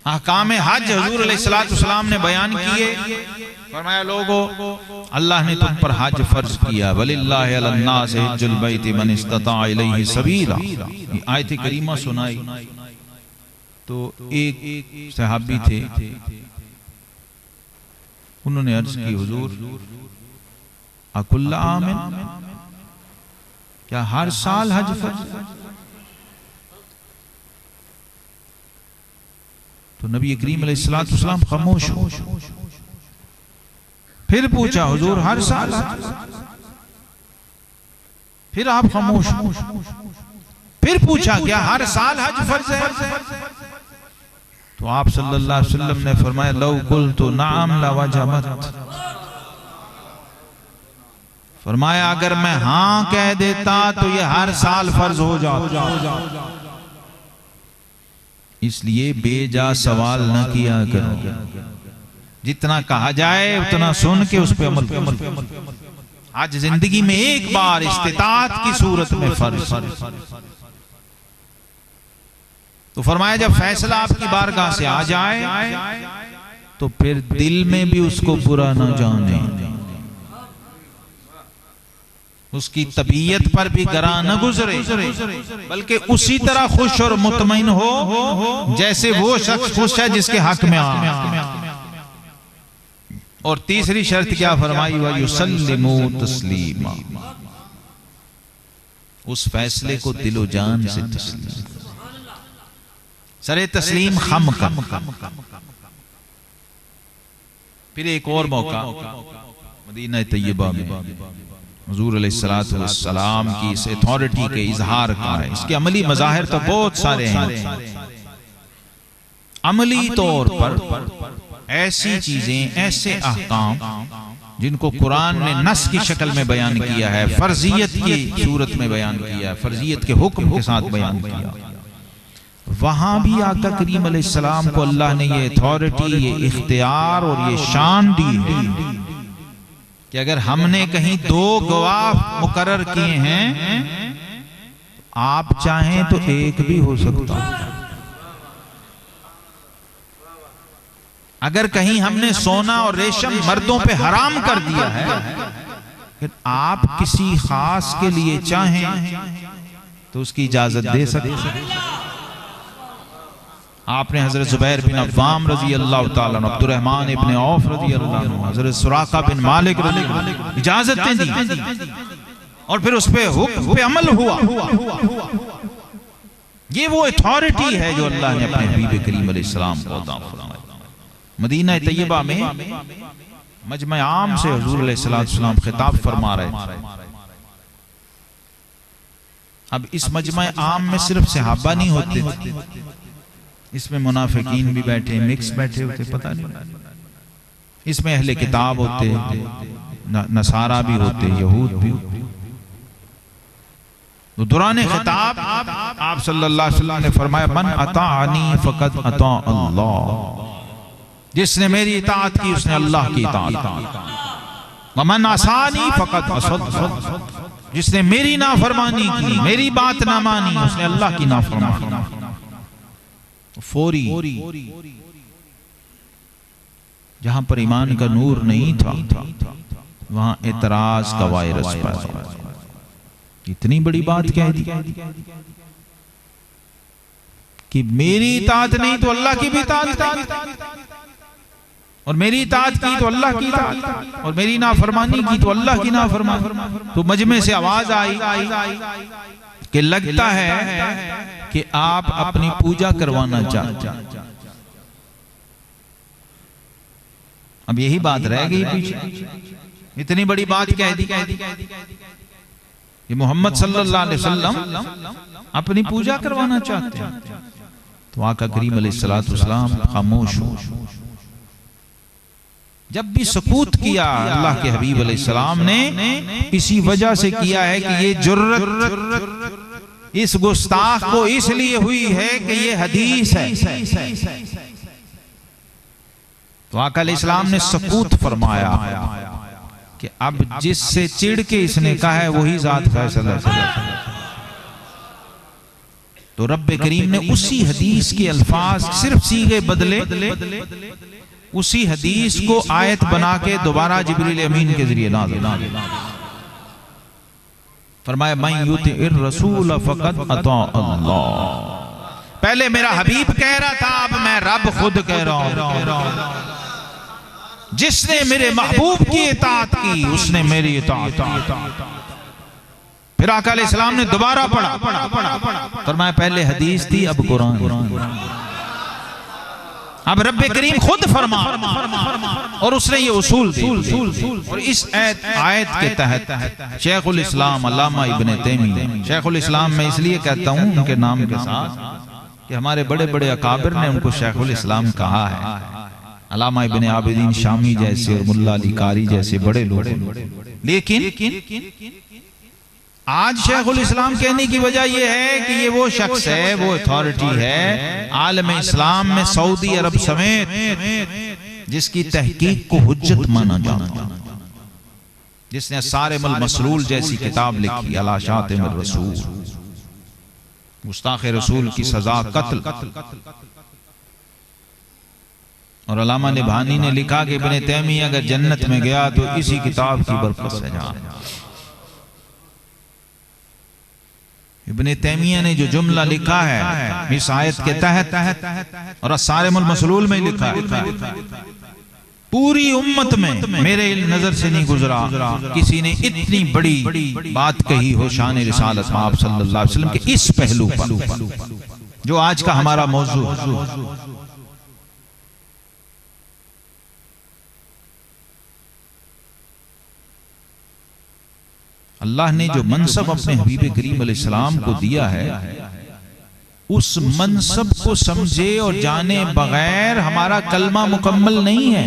अहकाम हज हुजूर अलैहिस्सलाम ने बयान किए, फरमाया लोगो अल्लाह ने तुम पर हज फर्ज किया, वलिल्लाहि अलन्नास हिज्जुल बैति मन इस्तता इलैहि सबीला। ये आयत करीमा सुनाई तो एक सहाबी थे, उन्होंने अर्ज की हुजूर अकुल्ला आमिन, क्या हर साल हज फर्ज? तो नबी करीम अलैहिस्सलाम खामोश हो। फिर पूछा हुजूर हर साल? फिर आप खामोश हो। फिर पूछा क्या हर साल हज फर्ज है? तो आप सल्लल्लाहु अलैहि वसल्लम ने फरमाया लौ कुल्तु नअम लवजबत, फरमाया अगर मैं हां कह देता तो ये हर साल फर्ज हो जाता। इसलिए बेजा सवाल न किया करो, जितना कहा जाए उतना सुन के उस पे अमल करो। आज जिंदगी में एक बार इस्तिताअत की सूरत में फर्ज, तो फरमाया जब फैसला आपकी बारगाह से आ जाए तो फिर दिल में भी उसको बुरा न जाने, उसकी तबीयत पर भी गरा न गुजरे, बल्कि उसी तरह खुश और मुतमईन हो जैसे वो शख्स खुश है जिसके हक में आ। और तीसरी शर्त क्या फरमाई, व युसल्लिमू तस्लीमा, उस फैसले को दिलो जान से तस्लीम, सरे तस्लीम खम कम। फिर एक और मौका मदीना तैयबा में हुजूर अलैहिस्सलातु वस्सलाम की इस अथॉरिटी के इजहार का है। इसके अमली मज़ाहिर तो बहुत सारे हैं। अमली तौर पर ऐसी चीजें, ऐसे अहकाम जिनको कुरान ने नस की शक्ल में बयान किया है, फर्जियत की सूरत में बयान किया है, फर्जियत के हुक्म के साथ बयान किया, वहां भी आका करीम अलैहिस्सलाम को अल्लाह ने ये अथॉरिटी, ये इख्तियार और ये शान दी है कि अगर हमने कहीं दो गवाह मुकर्रर किए हैं, आप चाहें तो एक भी हो सकता है। अगर कहीं हमने सोना और रेशम मर्दों पे हराम कर दिया है, फिर आप किसी खास के लिए चाहें तो उसकी इजाजत दे सकते हैं। आपने हजरत जुबैर बिन अव्वाम रजी अल्लाह ताला अन्हु, अब्दुर्रहमान इब्न औफ रजी अल्लाह अन्हु, हजरत सुराका बिन मालिक रजी इजाजतें दी और फिर उस पे हुक्म पे अमल हुआ। ये वो अथॉरिटी है जो अल्लाह ने अपने हबीब करीम अलैहिस्सलाम को अता फरमाई। मदीना तैयबा में मजमा आम से हुजूर अलैहिस्सलाम खिताब फरमा रहे थे। अब इस मजमा आम में सिर्फ सहाबा नहीं होते, इसमें मुनाफिकीन भी बैठे, मिक्स बैठे होते, पता नहीं, इसमें अहले किताब होते, नसारा भी होते, यहूद भी होते। तो दुराने खिताब आप सल्लल्लाहु अलैहि वसल्लम ने फरमाया मन अताअनी फकद अता अल्लाह, जिसने मेरी इताअत की उसने अल्लाह की इताअत की। वमन असानी फकद असद, जिसने मेरी नाफरमानी की, मेरी बात ना मानी, उसने अल्लाह की नाफरमानी। फौरी जहां पर ईमान का नूर नहीं था वहां एतराज का वायरस पैदा हुआ। इतनी बड़ी बात कह दी कि मेरी इताअत नहीं तो अल्लाह की भी इताअत, और मेरी इताअत की तो अल्लाह की इताअत, और मेरी नाफरमानी की तो अल्लाह की नाफरमानी। तो मजमे से आवाज आई कि लगता है कि आप अपनी पूजा करवाना चाहते हैं। अब यही बात रह गई पीछे, इतनी बड़ी बात कह दी। ये मोहम्मद सल्लल्लाहु अलैहि वसल्लम अपनी पूजा करवाना चाहते हैं। तो आका करीम अलैहिस्सलाम खामोश हो। जब भी सुकूत किया अल्लाह के हबीब अलैहिस्सलाम ने इसी वजह से किया है कि ये जुर्रत इस गुस्ताख को इसलिए हुई है कि ये हदीस है। तो आका अलैहिस्सलाम ने सुकूत फरमाया कि अब जिससे चिढ़ के इसने कहा है वही जात फैसला करे। तो रब्बे करीम ने उसी हदीस के अल्फाज सिर्फ सीगे बदले, उसी हदीस को आयत बना के दोबारा जिब्रील अमीन के जरिए नाज़िल फरमाया, मन युतिइर रसूल फक़द अता अल्लाह। पहले मेरा हबीब कह रहा था, अब मैं रब खुद कह रहा हूं। जिसने मेरे महबूब की इताअत की उसने मेरी इताअत की। फिर आका अलैहिस्सलाम ने दोबारा पढ़ा, फरमाया पहले हदीस थी अब कुरान। अब रब्बे करीम खुद फरमा और उसने ये उसूल दी। और इस आयत के तहत शेखुल इस्लाम अल्लामा इब्ने तैमिया, शेखुल इस्लाम मैं इसलिए कहता हूं उनके नाम के साथ कि हमारे बड़े बड़े अकाबिर ने उनको शेखुल इस्लाम कहा है। अल्लामा इब्ने आबिदीन शामी जैसे और मुल्ला अली कारी जैसे बड़े लोग, लेकिन आज शेखुल इस्लाम कहने की वजह यह है कि ये वो शख्स है, वो अथॉरिटी है आलम इस्लाम में सऊदी अरब समेत जिसकी तहकीक को हुज्जत माना जाता, जिसने सारिमुल मसलूल जैसी किताब लिखी, अला शातिमिर रसूल, गुस्ताखे रसूल की सजा कत्ल। और अल्लामा निभानी ने लिखा कि इब्ने तैमिया अगर जन्नत में गया तो इसी किताब की बरकत से जा। इब्ने तैमिया ने जो जुमला लिखा है इस आयत के तहत और सारिमुल मसलूल में लिखा है, पूरी उम्मत में मेरे नजर से नहीं गुजरा किसी ने इतनी बड़ी बात कही हो शान रिसालत आप सल्लल्लाहु अलैहि वसल्लम के इस पहलू पर जो आज का हमारा मौजू है। अल्लाह ने जो मनसब अपने हबीब करीम अलैहिस्सलाम को दिया है, उस मनसब को समझे और जाने बगैर हमारा कलमा मुकम्मल नहीं है।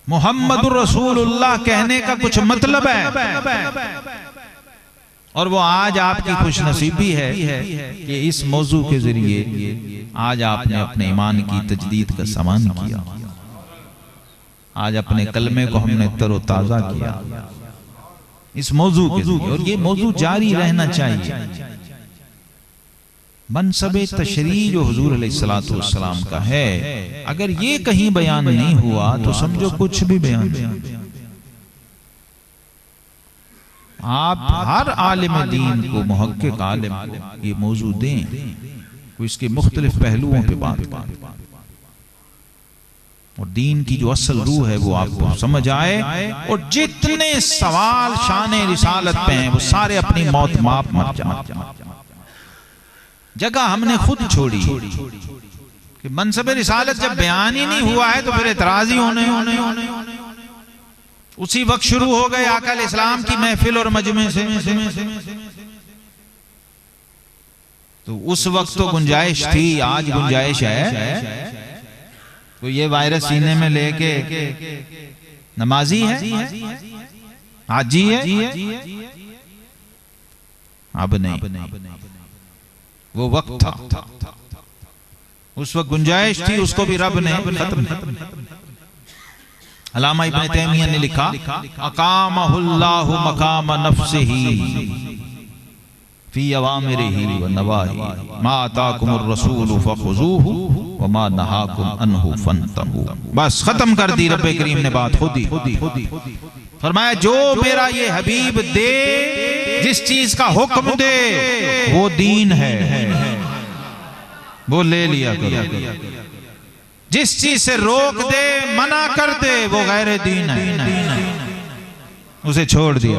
मुहम्मदुर रसूलुल्लाह कहने का कुछ मतलब है। और वो आज आपकी खुशनसीबी है कि इस मौजू के जरिए आज आपने अपने ईमान की तजदीद का सामान किया, आज अपने कलमे को हमने तरोताजा किया इस मौजू के जरिए, और ये मौजू जारी रहना चाहिए। मनसबे तशरीह जो हुजूर अलैहिस्सलातु वस्सलाम का है, अगर ये कहीं बयान नहीं हुआ तो समझो कुछ भी बयान नहीं। आप हर आलिम दीन को, मुहक्किक आलिम को ये मौजू दें, कोई इसके मुख्तलिफ पहलुओं पे बात करें और दीन की जो असल रूह है वो आपको समझ आए। और जितने सवाल शाने रिसालत पे हैं वो सारे अपनी मौत माप मर जाए। जगह हमने खुद छोड़ी कि मनसब रिसालत जब बयान ही नहीं हुआ है तो फिर एतराज ही होने उसी वक्त शुरू हो गए आका अलैहिस्सलाम की महफिल और मजमे से। तो उस वक्त तो गुंजाइश थी, आज गुंजाइश है। तो ये वायरस सीने में लेके नमाजी है, हाजी है, अब नहीं। वो वक्त था, उस वक्त गुंजाइश थी, उसको भी रब ने खत्म। अल्लामा इब्ने तैमिया ने लिखा, अकामहुल्लाहु मकाम नफ्सिही फी अवामिरिही व नवाही मा अताकुमुर रसूल फखुजूहु व मा नहाकुम अन्हु फंतहू। बस खत्म कर दी रब्बे करीम ने बात खुद ही। फरमाया जो मेरा ये हबीब दे, जिस चीज का हुक्म दे वो दीन है, वो ले लिया करो। जिस चीज से रोक दे, मना कर दे, वो गैर दीन है, उसे छोड़ दिया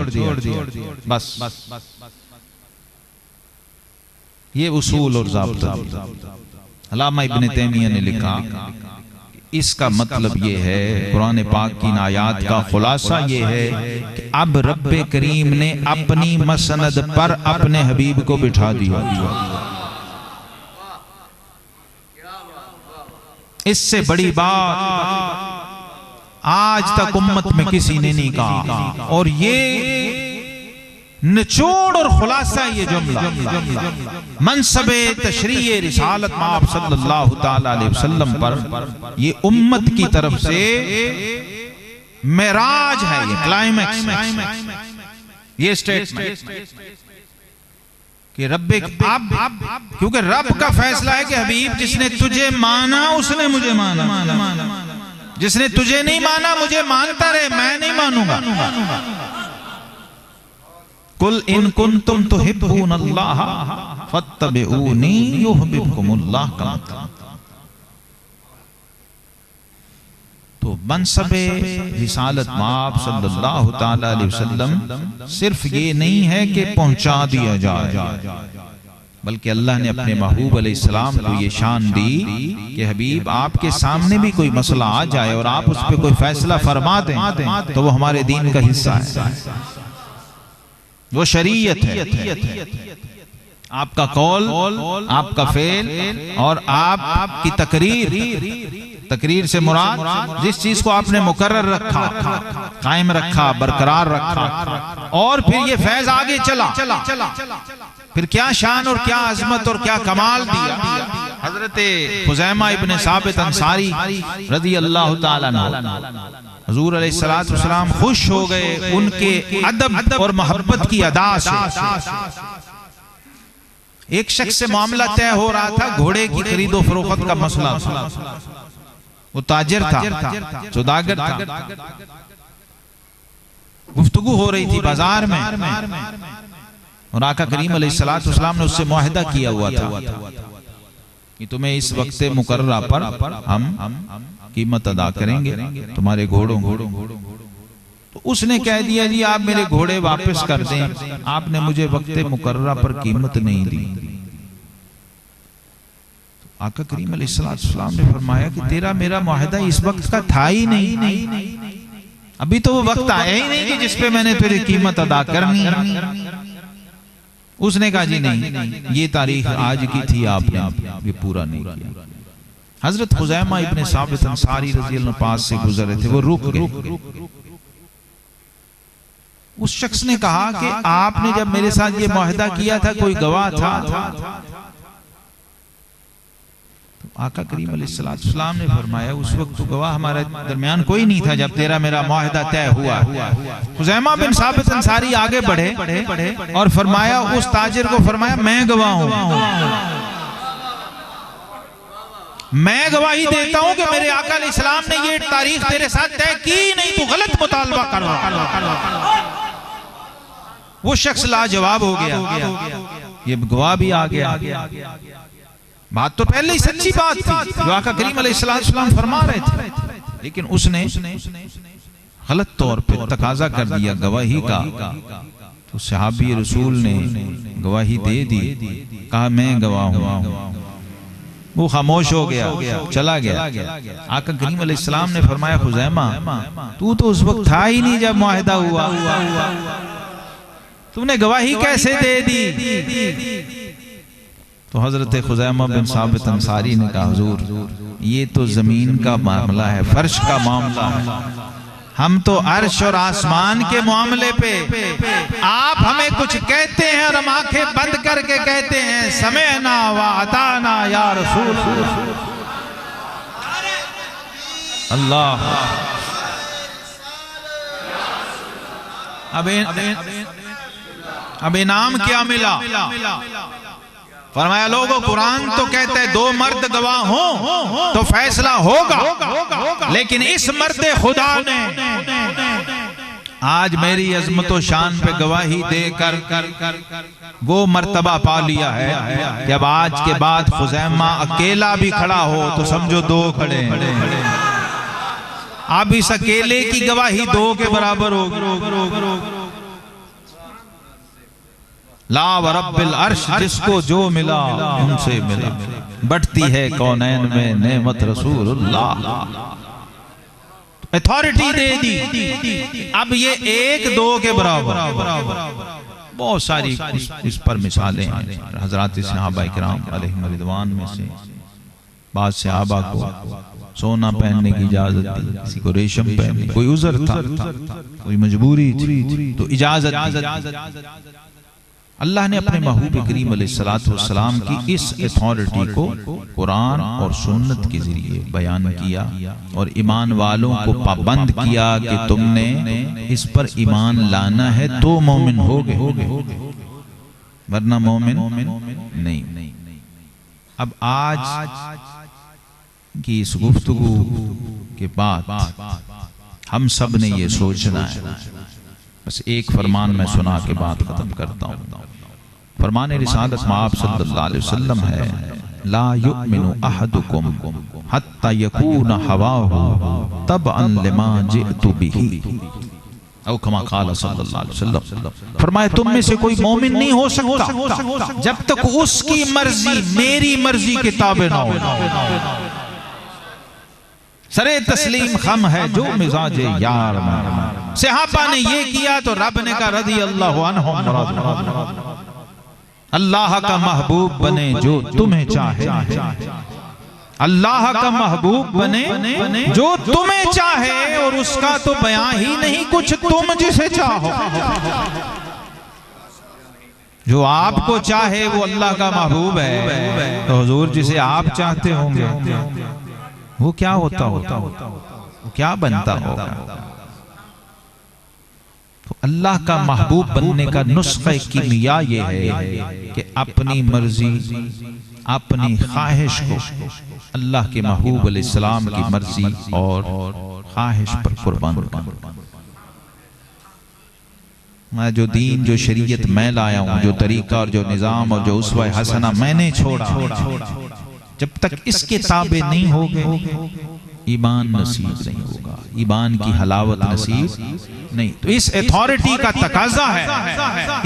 बस। ये उसूल और ज़ाब्ता। अल्लामा इब्ने तैमिया ने लिखा इसका मतलब ये है, कुरान पाक की आयात का खुलासा ये है कि अब रब्बे करीम ने अपनी मसनद पर अपने हबीब को बिठा दिया। इससे बड़ी बात आज तक उम्मत में किसी ने नहीं कहा, और ये निचोड़ और खुलासा ये जुमला मनसबे तशरीय रिसालत माब सल्लल्लाहु ताला अलैहि वसल्लम पर ये उम्मत की तरफ से मेराज है, ये क्लाइमैक्स, ये स्टेटमेंट कि रब्बे अब क्योंकि रब का फैसला है कि हबीब जिसने तुझे माना उसने मुझे माना, जिसने तुझे नहीं माना मुझे मानता रहे, मैं नहीं मानूंगा। कुल इन कुंतुम तुहिब्बूनल्लाह फत्तबिऊनी युहिब्बुकुमुल्लाह का तो मनसबे रिसालत माब सल्लल्लाहु ताला अलैहि वसल्लम सिर्फ ये नहीं है कि पहुंचा दिया जाए, बल्कि अल्लाह ने अपने महबूब अलैहिस्सलाम को ये शान दी कि हबीब आपके सामने भी कोई मसला आ जाए और आप उस पर कोई फैसला फरमा दें तो वो हमारे दीन का हिस्सा है, वो शरीयत है। आपका कौल, आपका फेल और आपकी तकरीर से मुराद जिस चीज को आपने मुकर्रर रखा, कायम रखा, बरकरार रखा, और फिर ये फैज आगे चला, फिर क्या शान और क्या अजमत और क्या कमाल दिया। हजरत खुज़ैमा इब्न साबित अंसारी रज़ी अल्लाह ताला अन्हु हुजूर अलैहिस्सलातु वस्सलाम खुश हो गए उनके अदब और मोहब्बत की अदा से। एक शख्स से मामला तय हो रहा था, घोड़े की खरीदो फरोख्त का मसला था। वो ताजिर था, सौदागर था, गुफ्तगू हो रही थी बाजार में, और आका करीम अलैहिस्सलातु वस्सलाम ने उससे मुआहिदा किया हुआ था कि तुम्हें इस वक्त मुकर्ररा पर हम कीमत अदा करेंगे तुम्हारे घोड़ों। तो उसने कह दिया जी आप मेरे घोड़े वापस कर दें, आपने मुझे वक्त मुकर्ररा पर कीमत नहीं दी। आका करीम अलैहिस्सलातु वस्सलाम ने फरमाया कि तेरा मेरा मुआहिदा इस वक्त का था ही नहीं, अभी तो वो वक्त आया ही नहीं कि जिस पे मैंने तेरी कीमत अदा करनी। उसने कहा जी नहीं, ये तारीख आज की थी, आपने ये पूरा नहीं किया। हजरत खुज़ैमा इब्न साबित अंसारी रज़ी अल्लाह पास से गुजर रहे थे, वो रुक गए। उस शख्स ने कहा कि आपने जब मेरे साथ ये मुआहिदा किया था कोई गवाह था? तो आका करीम अलैहिस्सलातु वस्सलाम ने फरमाया उस वक्त तो गवाह हमारे दरमियान कोई नहीं था जब तेरा मेरा मुआहिदा तय हुआ। खुज़ैमा बिन साबित अंसारी आगे बढ़े और फरमाया उस ताजिर को, फरमाया मैं गवाह हूं, मैं गवाही देता हूं कि मेरे आका अलैहिस्सलाम ने ये तारीख तेरे साथ तय की नहीं, तू गलत मुतालबा कर रहा। वो शख्स लाजवाब हो गया, ये गवाह भी आ गया। बात तो पहले ही सच्ची बात थी जो आका करीम अलैहिस्सलाम फरमा रहे थे, लेकिन उसने गलत तौर पे तकाजा कर दिया गवाही का। तो सहाबी रसूल ने गवाही दे दी, कहा मैं गवाह हूं। वो खामोश हो गया, चला गया। आका करीम अलैहिस्सलाम ने फरमाया खुज़ैमा तू तो उस वक्त था ही नहीं जब मुआहिदा हुआ, तुमने गवाही कैसे दे दी? तो हजरत खुज़ैमा बिन साबित अंसारी ने कहा हुजूर ये तो जमीन का मामला है, फर्श का मामला है, हम तो अर्श और आसमान के मामले पे आप हमें कुछ कहते हैं और हम आंखें बंद करके कहते हैं समेअना व अताना या रसूल अल्लाह। अब इनाम क्या मिला? फरमाया लोगों कुरान तो कहता है दो मर्द गवाह हों तो फैसला होगा, लेकिन इस मर्द खुदा ने आज मेरी अजमत व शान पे गवाही देकर वो मर्तबा पा लिया है। जब आज के बाद खुज़ैमा अकेला भी खड़ा हो तो समझो दो खड़े हैं। अब इस अकेले की गवाही दो के बराबर होगी। ला व रब्बिल अर्श जिसको जो मिला उनसे मिला। बढ़ती है कौनैन में नेमत रसूलुल्लाह। अथॉरिटी दे दी, अब ये 1-2 के बराबर। बहुत सारी इस पर मिसालें हैं। हजरात सहाबा किराम अलैहिम रिदवान में से बाद सहाबा को सोना पहनने की इजाजत दी, किसी को रेशम पहनने, कोई उज़र था, कोई मजबूरी थी तो इजाजत। अल्लाह ने अपने महबूब करीम अलैहिस्सलातु वस्सलाम की इस अथॉरिटी को कुरान और सुन्नत के जरिए बयान किया और ईमान वालों को पाबंद किया कि तुमने इस पर ईमान लाना है तो मोमिन होगे, वरना मोमिन नहीं। अब आज की इस गुफ्तगू के बाद हम सब ने ये सोचना है। बस एक फरमान मैं सुना के बात खत्म करता हूँ। फरमान रिसालत में आप सल्लल्लाहु अलैहि वसल्लम है, ला युमिनु अहदुकुम हत्ता यकून हवाहु तबअन लिमा जिअतु बिही, औ कमा क़ाल सल्लल्लाहु अलैहि वसल्लम। फरमाए तुम में से कोई मोमिन नहीं हो सकता जब तक उसकी मर्जी मेरी मर्जी के ताबे ना हो। सरे तस्लीम खम है जो मिजाज यार में। सहाबा ने ये किया तो रब ने कहा रज़ी अल्लाहु अन्हुम, अल्लाह का महबूब बने जो तुम्हें चाहे, अल्लाह का महबूब बने जो तुम्हें चाहे, और उसका तो बयान ही नहीं कुछ, तुम जिसे चाहो। जो आपको चाहे वो अल्लाह का महबूब है, तो हुजूर जिसे आप चाहते होंगे वो क्या होता वो क्या बनता होगा। तो अल्लाह का महबूब बनने का नुस्खा कीमिया ये है कि अपनी मर्जी अपनी ख्वाहिश को अल्लाह के महबूब अलैहिस्सलाम की मर्जी और ख्वाहिश पर कुर्बान कर। मैं जो दीन जो शरीयत मैं लाया हूँ, जो तरीका और जो निज़ाम और जो उसवा हसना मैंने छोड़ा, जब तक इसके ताबे नहीं होगे ईमान नसीब नहीं होगा, ईमान की हलावत नसीब नहीं। तो इस अथॉरिटी का तकाजा है,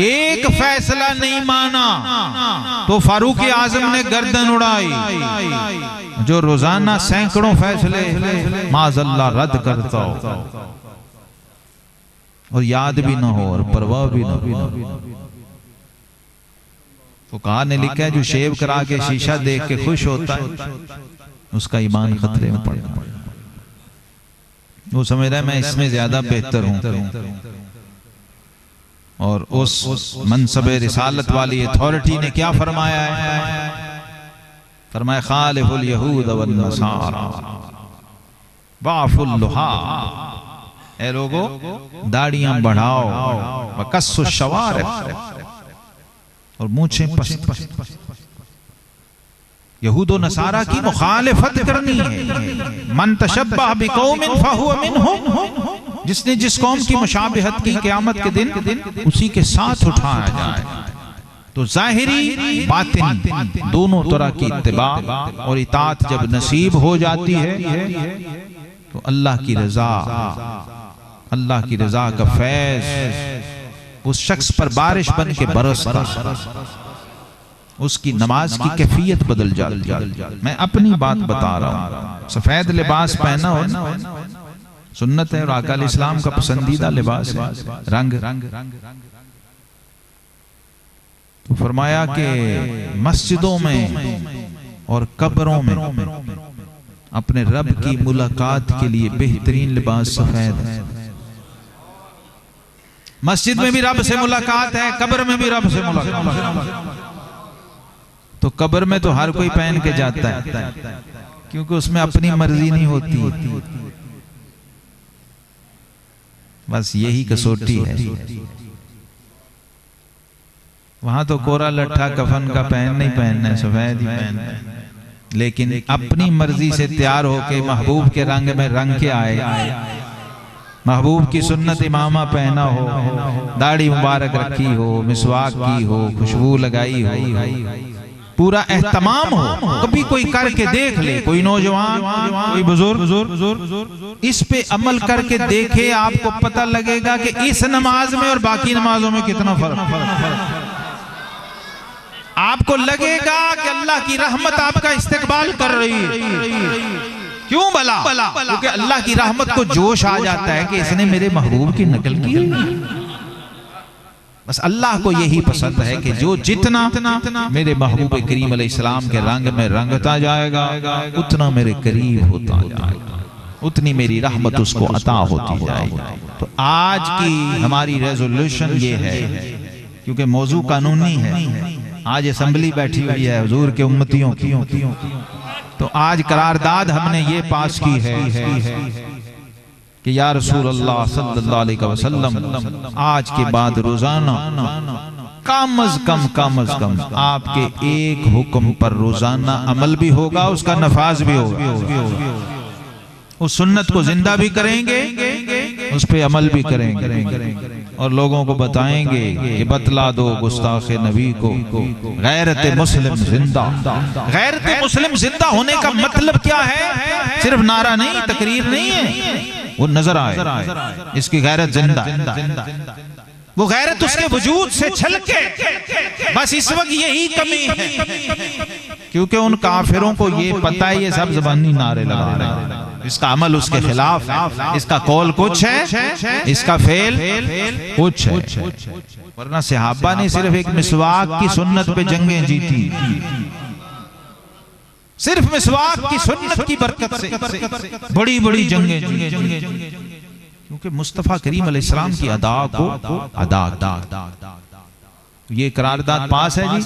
एक फैसला नहीं माना तो फारूक आजम ने गर्दन उड़ाई, जो रोजाना सैकड़ों फैसले माज़अल्लाह रद्द करता हो और याद भी ना हो और परवाह भी ना हो। फुक़हा ने लिखा है जो शेव करा के शीशा देख के खुश होता है उसका ईमान खतरे में पड़ता है। वो समझ रहा है मैं इसमें ज्यादा बेहतर हूं, और उस मनसबे रिसालत वाली अथॉरिटी ने क्या फरमाया है? फरमाया खालिफुल यहूद वन नसारा वाफुल लुहा, ए लोगो दाढ़ियां बढ़ाओ, वकस्सु शवारिफ, और मूंछें पस्त। यहूद व नसारा की मुखालिफत करनी है। मन तशब्बह बिकौमिन फहुव मिनहुम, जिसने जिस कौम की मुशाबिहत की क़यामत के दिन उसी के साथ उठाया जाए। तो जाहिरी बातिनी दोनों तरह की इत्तिबा और इताअत जब नसीब हो जाती है तो अल्लाह की रजा, अल्लाह की रजा का फैज़ उस शख्स पर बारिश बन के बरसता, उसकी नमाज की कैफियत बदल जाती। मैं अपनी बात बता रहा हूँ। सफेद लिबास पहना हो ना, सुन्नत है और आका अलैहिस्सलाम का पसंदीदा लिबास है, रंग। तो फरमाया कि मस्जिदों में और कब्रों में अपने रब की मुलाकात के लिए बेहतरीन लिबास सफेद है। मस्जिद में भी रब से मुलाकात है, कब्र में भी रब से मुलाकात है। तो कब्र में तो हर कोई पहन के जाता है क्योंकि उसमें अपनी मर्जी नहीं होती, बस यही कसौटी है। वहां तो कोरा लट्ठा कफन का पहन नहीं पहनना है, सफेद ही पहनना है। लेकिन अपनी मर्जी से तैयार होके महबूब के रंग में रंग के आए, महबूब की सुन्नत इमामा पहना हो, दाढ़ी मुबारक रखी हो, मिसवाक की हो, खुशबू लगाई हो, पूरा एहतमाम हो, कभी कोई करके देख ले, कोई नौजवान कोई बुजुर्ग इस पे अमल करके देखे, आपको पता लगेगा कि इस नमाज में और बाकी नमाजों में कितना फर्क। आपको लगेगा कि अल्लाह की रहमत आपका इस्तकबाल कर रही है। क्यों भला? क्योंकि अल्लाह की रहमत को जोश आ जाता है कि इसने मेरे महबूब की नकल की। बस अल्लाह को यही पसंद है कि जो जितना मेरे महबूब करीम अलैहिस्सलाम के रंग में रंगता जाएगा, उतना मेरे करीब होता जाएगा, उतनी मेरी रहमत उसको अता होती जाएगी। तो आज की हमारी रेजोल्यूशन ये है, क्योंकि मौजू कानूनी है, आज असेंबली बैठी हुई है हुजूर के उम्मतियों की, तो आज करारदाद हमने ये पास की है कि या रसूल अल्लाह सल्लल्लाहु अलैहि वसल्लम आज के बाद रोजाना कम अज कम आपके एक हुक्म पर रोजाना अमल भी होगा, उसका नफाज भी होगा। उस सुन्नत को जिंदा भी करेंगे, उस पे अमल भी करेंगे और लोगों को बताएंगे कि बतला दो गुस्ताखे नबी को गैरत मुस्लिम जिंदा। गैरत मुस्लिम जिंदा होने का मतलब क्या है? सिर्फ नारा नहीं, तकरीर नहीं है, वो नजर आए इसकी गैरत जिंदा, वो गैरत उसके वजूद से छलके। बस इस वक्त यही कमी है, क्योंकि उन काफिरों को ये पता है ये सब ज़बानी नारे लगा रहे हैं, इसका अमल उसके खिलाफ है, इसका कौल कुछ है, इसका फेल कुछ है। वरना सहाबा ने सिर्फ एक मिसवाक की सुन्नत पे जंगें जीती, सिर्फ मिसवाक की सुन्नत की बरकत से बड़ी बड़ी जंगें, क्योंकि मुस्तफा करीम अलैहिस्सलाम की अदा को अदा। ये करारदाद पास है जी,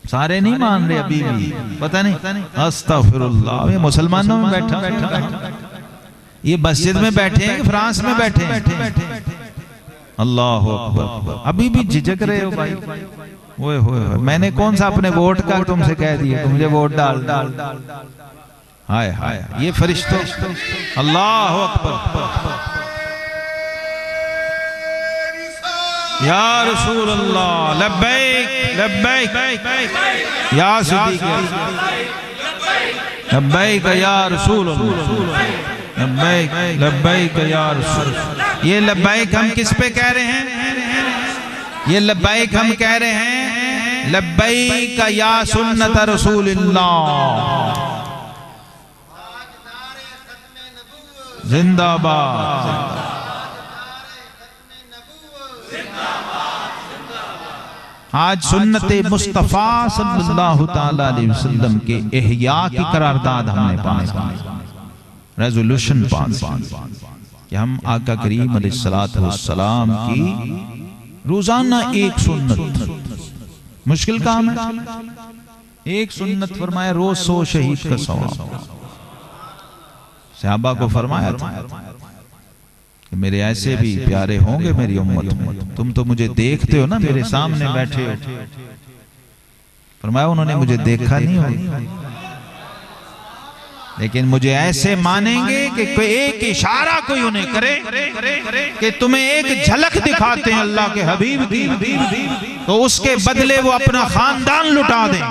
सारे नहीं मान रहे अभी भी, पता नहीं। अस्तगफिरुल्लाह, ये मुसलमानों में बैठा, ये मस्जिद में बैठे हैं, फ्रांस में बैठे हैं। अल्लाह अकबर, अभी भी झिझक रहे हो भाई। ओए होए, मैंने कौन सा अपने वोट का तुमसे कह दिया मुझे वोट डाल। हाय हाय, ये फरिश्तों, अल्लाह अकबर, या रसूल अल्लाह, लब्बैक लब्बैक या सिद्दीक़, लब्बैक या रसूल अल्लाह, लब्बैक लब्बैक या रसूल। ये लब्बैक हम किस पे कह रहे हैं? ये लब्बैक हम कह रहे हैं लब्बैक या सुन्नत रसूलिल्लाह जिंदाबाद। आज सुन्नत मुस्तफ़ा सल्लल्लाहु ताला अलैहि वसल्लम के इहया की करारदाद हमने पास, रेजोल्यूशन पास कि हम आका करीम अलैहिस्सलातु वस्सलाम की रोजाना एक सुन्नत, मुश्किल काम है, एक सुन्नत फरमाया रोज 100 शहीद का सवाब। सहाबा को फरमाया था कि मेरे ऐसे भी प्यारे होंगे मेरी उम्मत में, तुम तो मुझे देखते हो ना, मेरे सामने बैठे हो। फरमाया उन्होंने मुझे देखा नहीं होगा, लेकिन मुझे ऐसे मानेंगे कि कोई एक इशारा कोई उन्हें करे कि तुम्हें एक झलक दिखाते हैं अल्लाह के हबीब की, तो उसके बदले वो अपना खानदान लुटा दें।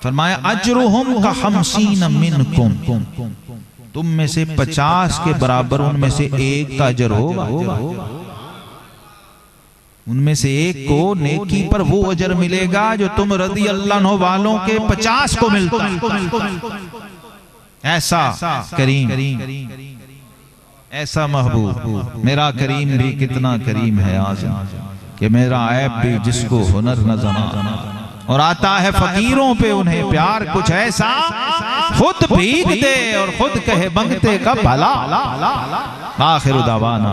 फरमाया अजरुहुम का 50 मिनकुम, तुम में से 50 के बराबर उनमें से एक का अजर होगा। उनमें से एक को नेकी पर वो अजर मिलेगा जो तुम रज़ी अल्लाह अन्हु वालों के 50 को मिलता। ऐसा करीम, ऐसा महबूब, मेरा करीम भी कितना करीम है आज कि मेरा ऐब भी जिसको हुनर नजर आता, और आता है फकीरों पे उन्हें प्यार कुछ ऐसा, खुद भीग दे और खुद कहे मंगते का भला। आखिर दावाना।